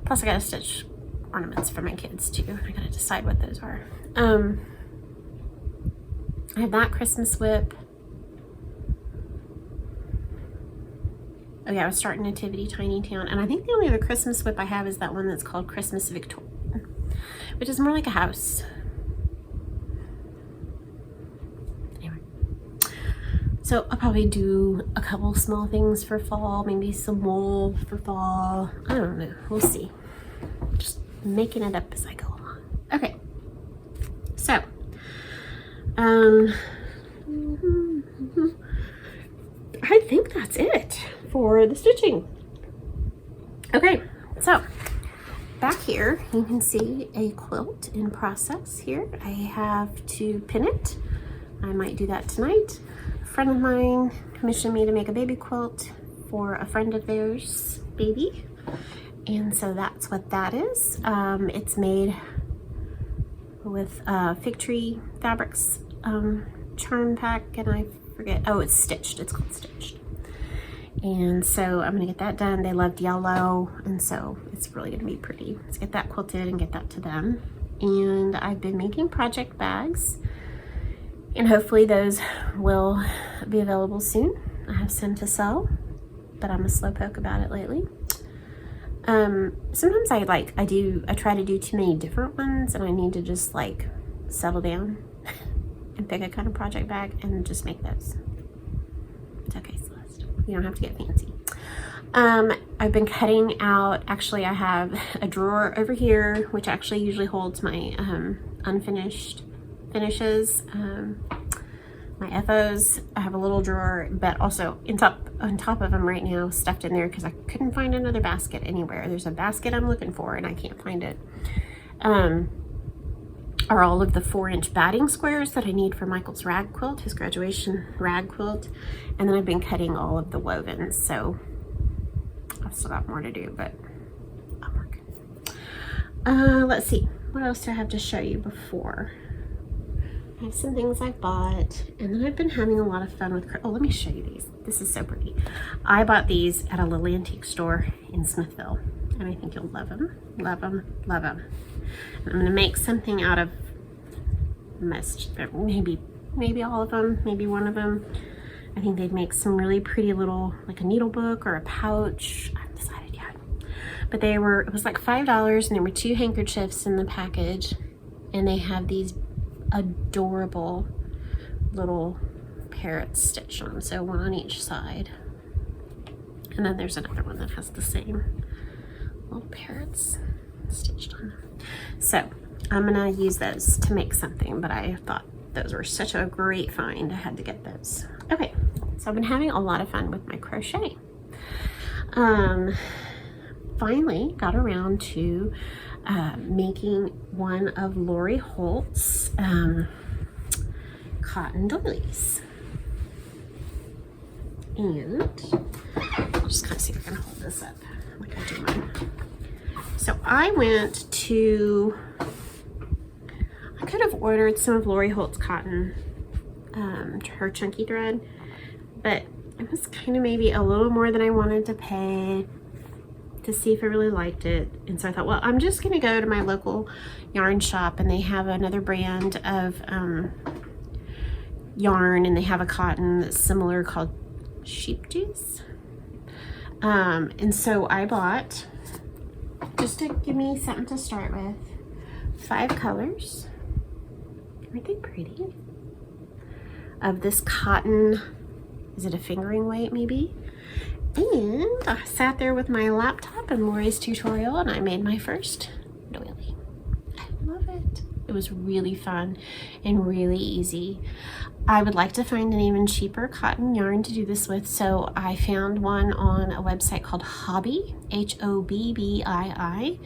Plus I gotta stitch ornaments for my kids too. I gotta decide what those are. I have that Christmas whip. Oh yeah, I was starting Nativity Tiny Town, and I think the only other Christmas whip I have is that one that's called Christmas Victorian, which is more like a house. Anyway, so I'll probably do a couple small things for fall, maybe some wool for fall. I don't know, we'll see. Just making it up as I go along. Okay, so I think that's it for the stitching. Okay, so back here you can see a quilt in process here. I have to pin it. I might do that tonight. A friend of mine commissioned me to make a baby quilt for a friend of theirs baby, and so that's what that is. It's made with Fig Tree Fabrics charm pack, and I forget, oh, it's stitched, it's called Stitched. And so I'm gonna get that done. They loved yellow, and so it's really gonna be pretty. Let's get that quilted and get that to them. And I've been making project bags, and hopefully those will be available soon. I have some to sell, but I'm a slowpoke about it lately. Sometimes I try to do too many different ones, and I need to just like settle down and pick a kind of project bag and just make those. It's okay, Celeste. You don't have to get fancy. I've been cutting out, actually I have a drawer over here, which actually usually holds my unfinished finishes, my FOs. I have a little drawer, but also on top of them right now, stuffed in there because I couldn't find another basket anywhere. There's a basket I'm looking for and I can't find it. Are all of the 4-inch batting squares that I need for Michael's rag quilt, his graduation rag quilt. And then I've been cutting all of the wovens, so I've still got more to do, but I'm working. Let's see, what else do I have to show you before? I have some things I bought, and then I've been having a lot of fun with, oh, let me show you these. This is so pretty. I bought these at a little antique store in Smithville, and I think you'll love them, love them, love them. I'm gonna make something out of maybe all of them, maybe one of them. I think they'd make some really pretty little, like a needle book or a pouch. I haven't decided yet. But it was like $5, and there were 2 handkerchiefs in the package, and they have these adorable little parrots stitched on, so one on each side. And then there's another one that has the same little parrots stitched on them. So I'm gonna use those to make something, but I thought those were such a great find, I had to get those. Okay, so I've been having a lot of fun with my crochet. Finally got around to making one of Lori Holt's cotton doilies. And I'll just kind of see if I can hold this up like I do mine. So I could have ordered some of Lori Holt's cotton, her chunky thread, but it was kind of maybe a little more than I wanted to pay to see if I really liked it. And so I thought, well, I'm just gonna go to my local yarn shop, and they have another brand of yarn, and they have a cotton that's similar called sheep juice. And so I bought, just to give me something to start with, 5 colors. Aren't they pretty? Of this cotton, is it a fingering weight maybe? And I sat there with my laptop and Lori's tutorial, and I made my first doily. I love it. It was really fun and really easy. I would like to find an even cheaper cotton yarn to do this with, so I found one on a website called Hobbii, H-O-B-B-I-I.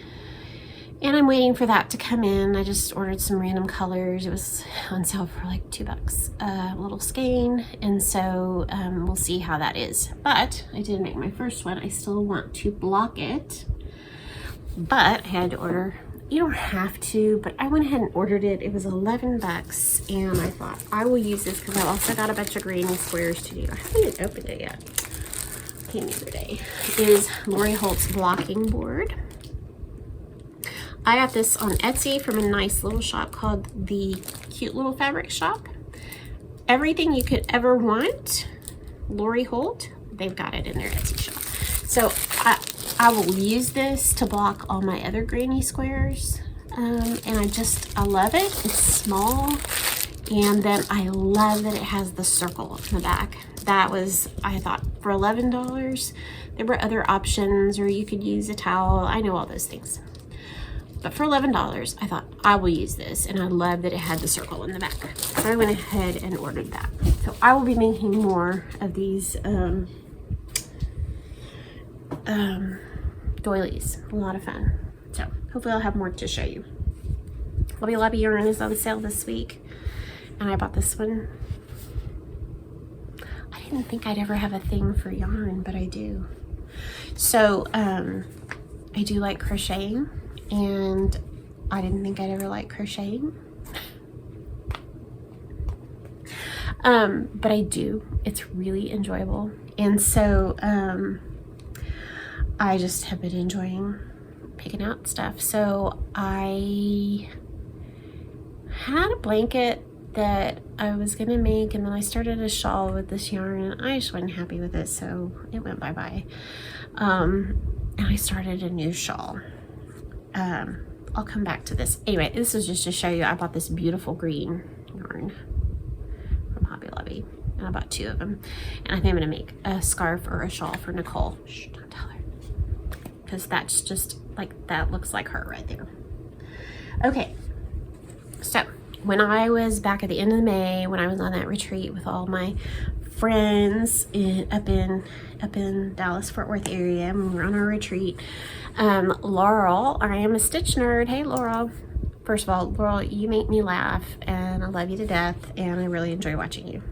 And I'm waiting for that to come in. I just ordered some random colors. It was on sale for like $2 a little skein, and so we'll see how that is. But I did make my first one. I still want to block it, but I had to order. You don't have to, but I went ahead and ordered it. It was $11, and I thought I will use this because I've also got a bunch of granny squares to do. I haven't even opened it yet. Came the other day. It is Lori Holt's blocking board. I got this on Etsy from a nice little shop called the Cute Little Fabric Shop. Everything you could ever want, Lori Holt, they've got it in their Etsy shop. So I will use this to block all my other granny squares. And I love it. It's small. And then I love that it has the circle in the back. That was, I thought, for $11. There were other options, or you could use a towel. I know all those things. But for $11, I thought I will use this, and I love that it had the circle in the back. So I went ahead and ordered that. So I will be making more of these doilies. A lot of fun. So hopefully I'll have more to show you. Lobby Lobby yarn is on sale this week, and I bought this one. I didn't think I'd ever have a thing for yarn, but I do. So I do like crocheting, and I didn't think I'd ever like crocheting. But I do. It's really enjoyable. And so I just have been enjoying picking out stuff. So I had a blanket that I was gonna make, and then I started a shawl with this yarn, and I just wasn't happy with it, so it went bye-bye. And I started a new shawl. I'll come back to this. Anyway, this is just to show you, I bought this beautiful green yarn from Hobby Lobby, and I bought 2 of them. And I think I'm gonna make a scarf or a shawl for Nicole. Shh, don't tell her. Because that's just like, that looks like her right there. Okay, so when I was back at the end of May, when I was on that retreat with all my friends up in Dallas Fort Worth area, when we were on our retreat, Laurel, I am a stitch nerd. Hey Laurel. First of all, Laurel, you make me laugh, and I love you to death, and I really enjoy watching you.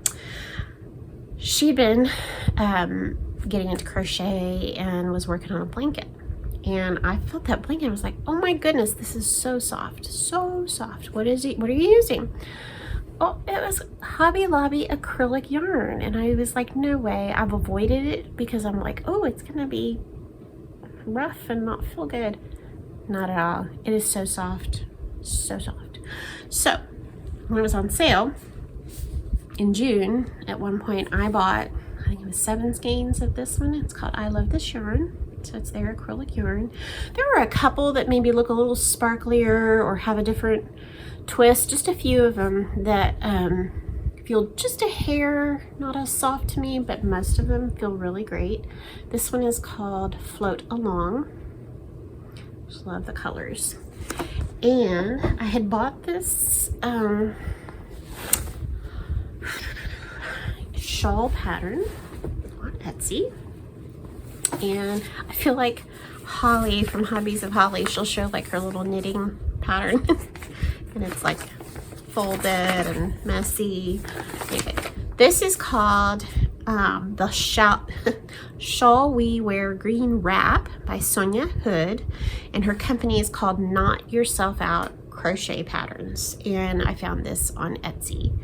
She'd been getting into crochet and was working on a blanket, and I felt that blanket. I was like, oh my goodness, this is so soft, so soft. What is it? What are you using? Oh, it was Hobby Lobby acrylic yarn, and I was like, no way. I've avoided it because I'm like, oh, it's gonna be rough and not feel good. Not at all. It is so soft, so soft. So when it was on sale in June, at one point I bought, I think it was 7 skeins of this one. It's called I Love This Yarn. So it's their acrylic yarn. There were a couple that maybe look a little sparklier or have a different twist. Just a few of them that feel just a hair not as soft to me, but most of them feel really great. This one is called Float Along. Just love the colors. And I had bought this shawl pattern on Etsy, and I feel like Holly from Hobbies of Holly, she'll show like her little knitting pattern and it's like folded and messy. Anyway, this is called the Shawl We Wear Green Wrap by Sonia Hood, and her company is called Knot Yourself Out Crochet Patterns, and I found this on Etsy.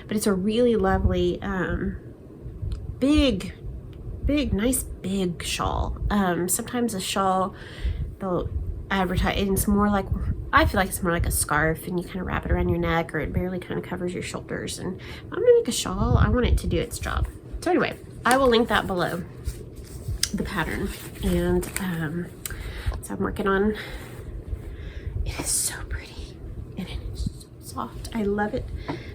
But it's a really lovely big, nice big shawl. Sometimes a shawl they'll advertise, and it's more like, I feel like it's more like a scarf, and you kind of wrap it around your neck, or it barely kind of covers your shoulders. And if I'm gonna make a shawl, I want it to do its job. So anyway, I will link that below, the pattern. And so I'm working on, it is so pretty and it is so soft. I love it.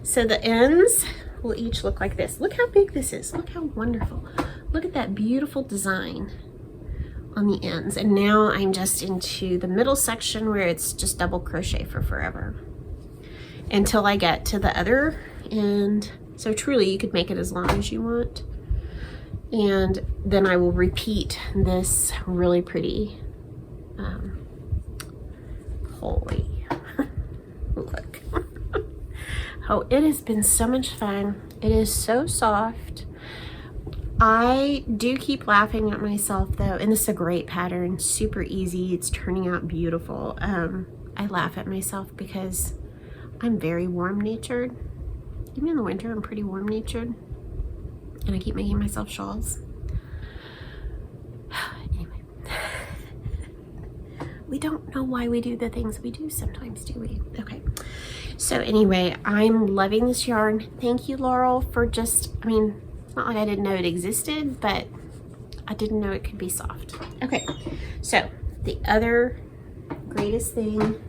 So the ends will each look like this. Look how big this is. Look how wonderful. Look at that beautiful design on the ends. And now I'm just into the middle section where it's just double crochet for forever until I get to the other end. So truly you could make it as long as you want, and then I will repeat this really pretty holy look. Oh, it has been so much fun. It is so soft. I do keep laughing at myself though, and this is a great pattern, super easy, it's turning out beautiful. I laugh at myself because I'm very warm-natured. Even in the winter, I'm pretty warm-natured, and I keep making myself shawls. Anyway, we don't know why we do the things we do sometimes, do we? Okay, so anyway, I'm loving this yarn. Thank you, Laurel, for just, I mean, it's not like I didn't know it existed, but I didn't know it could be soft. Okay, so the other greatest thing,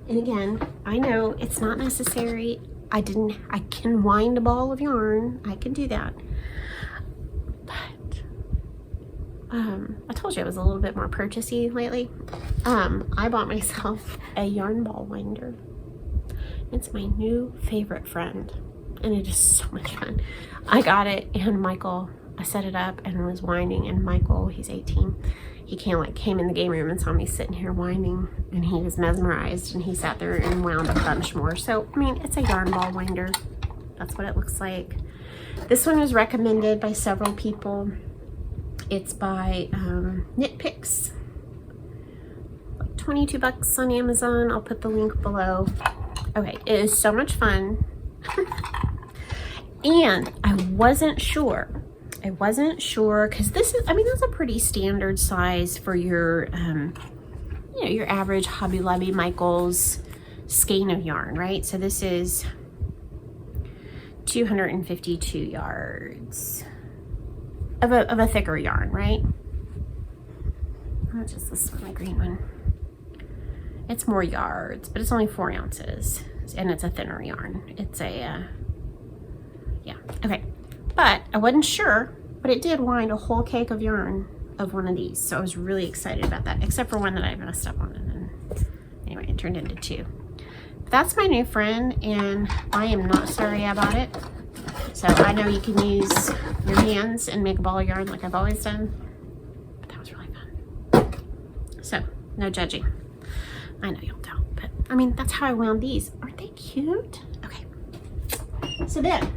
and again, I know it's not necessary. I can wind a ball of yarn. I can do that. But I told you I was a little bit more purchasey lately. I bought myself a yarn ball winder. It's my new favorite friend, and it is so much fun. I got it, and Michael, I set it up and was winding, and Michael, he's 18, he came in the game room and saw me sitting here winding, and he was mesmerized, and he sat there and wound a bunch more. So, I mean, it's a yarn ball winder. That's what it looks like. This one was recommended by several people. It's by Knit Picks. Like 22 bucks on Amazon. I'll put the link below. Okay, it is so much fun. And I wasn't sure because this is, I mean, that's a pretty standard size for your, you know, your average Hobby Lobby Michaels skein of yarn, right? So this is 252 yards of a thicker yarn, right? Not just this one, the green one. It's more yards, but it's only 4 ounces, and it's a thinner yarn. It's a, yeah, okay. But I wasn't sure, but it did wind a whole cake of yarn of one of these, so I was really excited about that, except for one that I messed up on, and then, anyway, it turned into 2. But that's my new friend, and I am not sorry I bought it. So I know you can use your hands and make a ball of yarn like I've always done, but that was really fun. So, no judging. I know you'll tell, but I mean, that's how I wound these. Aren't they cute? Okay. So then,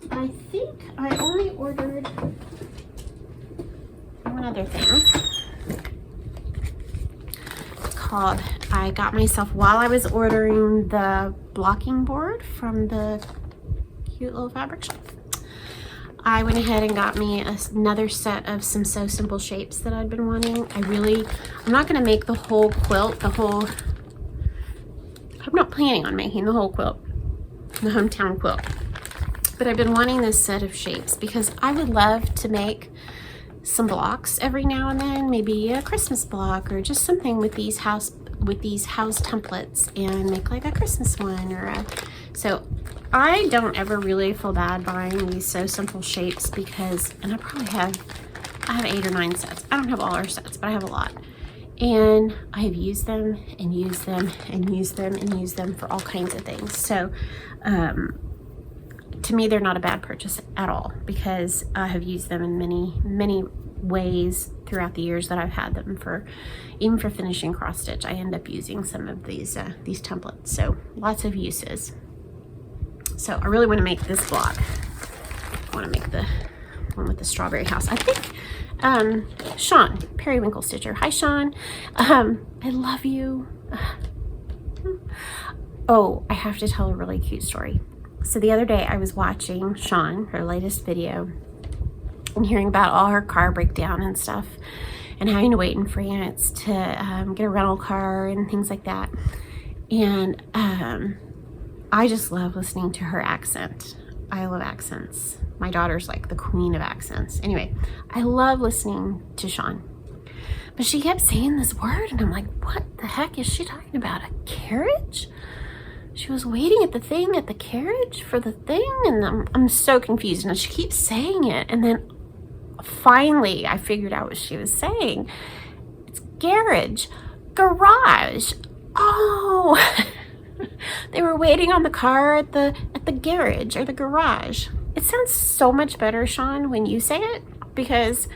I think I only ordered one other thing. It's called, I got myself, while I was ordering the blocking board from the cute little fabric shop, I went ahead and got me another set of some So Simple shapes that I'd been wanting. I'm not going to make the whole quilt, I'm not planning on making the whole quilt, the hometown quilt. But I've been wanting this set of shapes because I would love to make some blocks every now and then, maybe a Christmas block or just something with these house templates, and make like a Christmas one or a, so I don't ever really feel bad buying these So Simple shapes because, and I have 8 or 9 sets. I don't have all our sets, but I have a lot. And I have used them and used them and used them and used them for all kinds of things. So to me, they're not a bad purchase at all because I have used them in many, many ways throughout the years that I've had them for, even for finishing cross stitch. I end up using some of these templates. So lots of uses. So I really want to make this block. I want to make the one with the strawberry house. I think Sean, Periwinkle Stitcher. Hi, Sean. I love you. Oh, I have to tell a really cute story. So the other day I was watching Sean, her latest video, and hearing about all her car breakdown and stuff, and having to wait in France to get a rental car and things like that. And I just love listening to her accent. I love accents. My daughter's like the queen of accents. Anyway, I love listening to Sean. But she kept saying this word, and I'm like, what the heck is she talking about? A carriage? She was waiting at the carriage for the thing, and I'm so confused. And she keeps saying it, and then finally I figured out what she was saying. It's garage, garage. Oh, they were waiting on the car at the garage or the garage. It sounds so much better, Sean, when you say it, because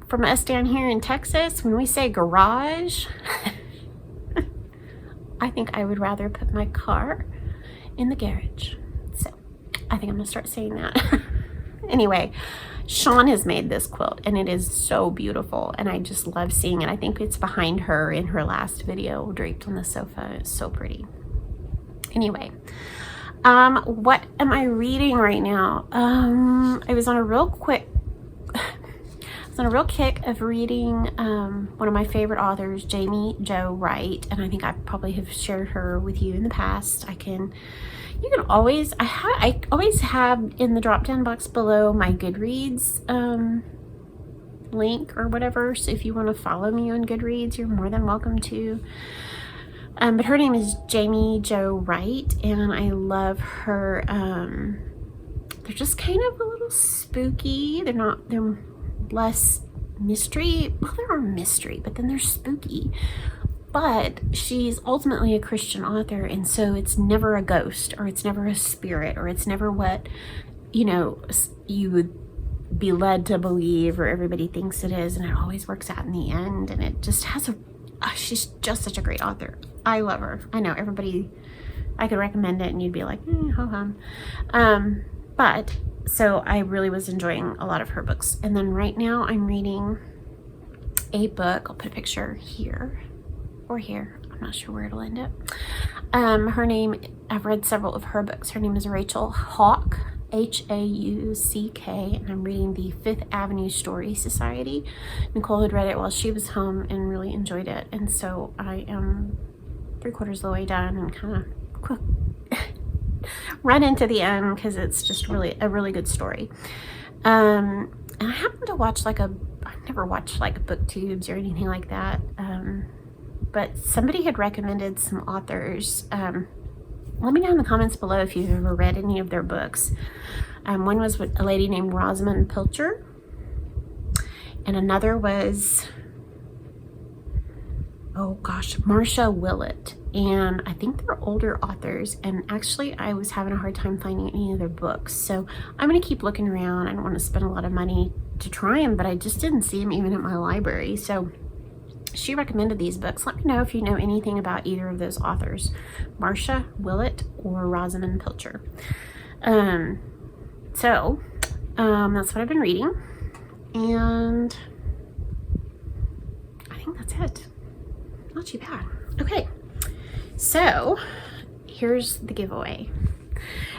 from us down here in Texas, when we say garage, I think I would rather put my car in the garage. So I think I'm gonna start saying that. Anyway, Sean has made this quilt and it is so beautiful, and I just love seeing it. I think it's behind her in her last video, draped on the sofa. It's so pretty. Anyway, what am I reading right now? I was on a real kick of reading one of my favorite authors, Jamie Jo Wright, and I think I probably have shared her with you in the past. I always have in the drop down box below my Goodreads link or whatever. So if you want to follow me on Goodreads, you're more than welcome to. But her name is Jamie Jo Wright, and I love her. They're just kind of a little spooky. They're less mystery. Well, there are mystery, but then there's spooky. But she's ultimately a Christian author, and so it's never a ghost, or it's never a spirit, or it's never what, you know, you would be led to believe or everybody thinks it is, and it always works out in the end. And it just has she's just such a great author. I love her. I know everybody, I could recommend it and you'd be like, ho hum. But so I really was enjoying a lot of her books. And then right now I'm reading a book. I'll put a picture here or here. I'm not sure where it'll end up. Her name, I've read several of her books. Her name is Rachel Hauck, Hauck, and I'm reading the Fifth Avenue Story Society. Nicole had read it while she was home and really enjoyed it. And so I am 3/4 of the way done and kind of run into the end because it's just really a really good story. And I happen to watch I've never watched like booktubes or anything like that. But somebody had recommended some authors. Let me know in the comments below if you've ever read any of their books. One was with a lady named Rosamund Pilcher, and another was, oh gosh, Marcia Willett. And I think they're older authors, and actually I was having a hard time finding any of their books. So I'm gonna keep looking around. I don't want to spend a lot of money to try them, but I just didn't see them even at my library. So she recommended these books. Let me know if you know anything about either of those authors, Marcia Willett or Rosamund Pilcher. That's what I've been reading, and I think that's it. Not too bad. Okay, so here's the giveaway.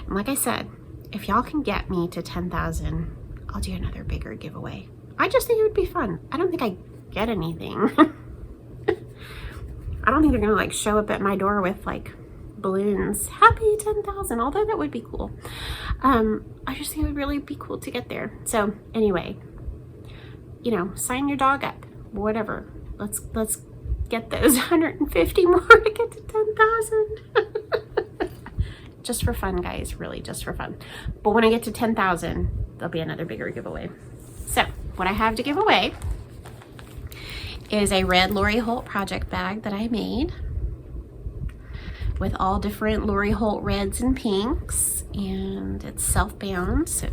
And like I said, if y'all can get me to 10,000, I'll do another bigger giveaway. I just think it would be fun. I don't think I get anything. I don't think they're gonna like show up at my door with like balloons. Happy 10,000, although that would be cool. I just think it would really be cool to get there. So anyway, you know, sign your dog up, whatever. Let's get those 150 more to get to 10,000. Just for fun, guys, really just for fun. But when I get to 10,000, there'll be another bigger giveaway. So what I have to give away is a red Lori Holt project bag that I made with all different Lori Holt reds and pinks, and it's self-bound, so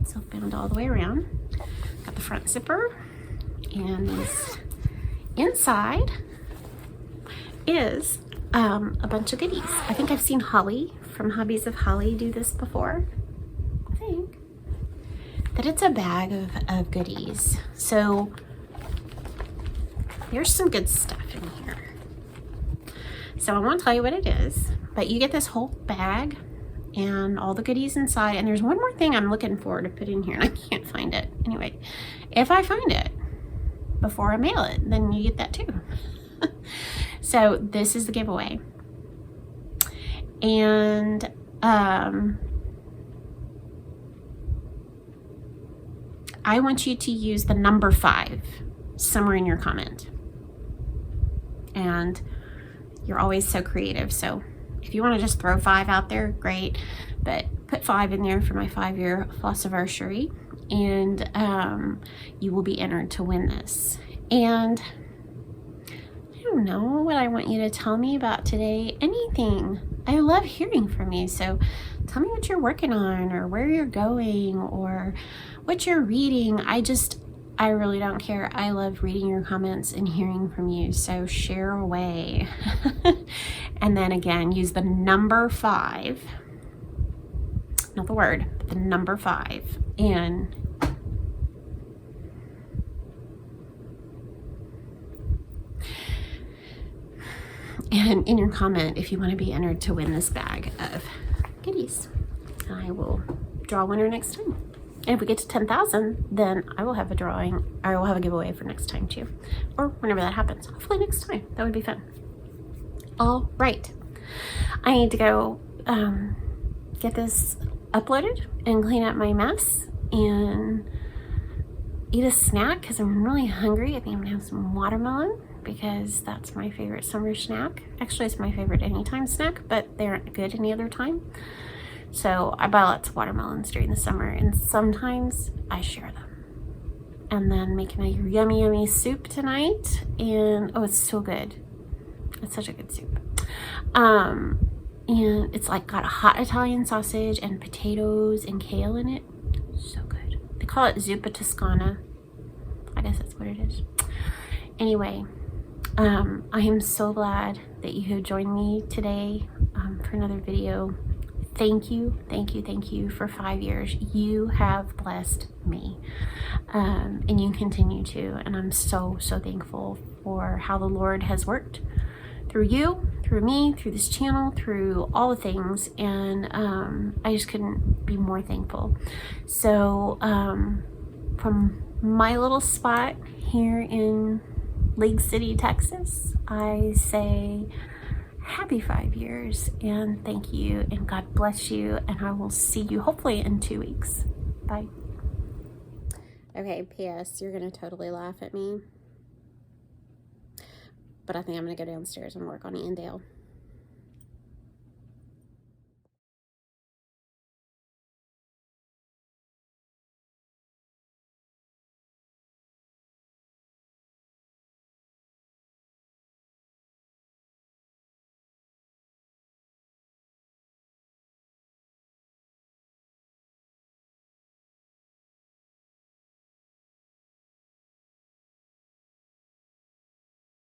it's self-bound all the way around. Got the front zipper, and this inside is a bunch of goodies. I think I've seen Holly from Hobbies of Holly do this before. I think that it's a bag of goodies. So there's some good stuff in here. So I won't tell you what it is, but you get this whole bag and all the goodies inside. And there's one more thing I'm looking for to put in here, and I can't find it. Anyway, if I find it before I mail it, then you get that too. So this is the giveaway. And I want you to use the number 5 somewhere in your comment. And you're always so creative, so if you want to just throw 5 out there, great, but put 5 in there for my 5-year flossversary, and you will be entered to win this. And I don't know what I want you to tell me about today. Anything. I love hearing from you, so tell me what you're working on, or where you're going, or what you're reading. I really don't care. I love reading your comments and hearing from you, so share away. And then again, use the number 5, not the word, but the number 5, and in your comment if you want to be entered to win this bag of goodies. I will draw a winner next time. And if we get to 10,000, then I will have a drawing, or I will have a giveaway for next time too. Or whenever that happens. Hopefully next time. That would be fun. All right. I need to go get this uploaded and clean up my mess and eat a snack because I'm really hungry. I think I'm gonna have some watermelon because that's my favorite summer snack. Actually, it's my favorite anytime snack, but they aren't good any other time. So I buy lots of watermelons during the summer, and sometimes I share them. and then making a yummy, yummy soup tonight. And oh, it's so good. It's such a good soup. And it's like got a hot Italian sausage and potatoes and kale in it. So good. They call it zuppa toscana. I guess that's what it is. Anyway, I am so glad that you have joined me today for another video. Thank you, thank you, thank you for 5 years. You have blessed me, and you continue to, and I'm so, so thankful for how the Lord has worked through you, through me, through this channel, through all the things, and I just couldn't be more thankful. So from my little spot here in Lake City, Texas, I say happy 5 years and thank you, and God bless you, and I will see you hopefully in 2 weeks. Bye. Okay, P.S. You're gonna totally laugh at me, but I think I'm gonna go downstairs and work on Ian Dale.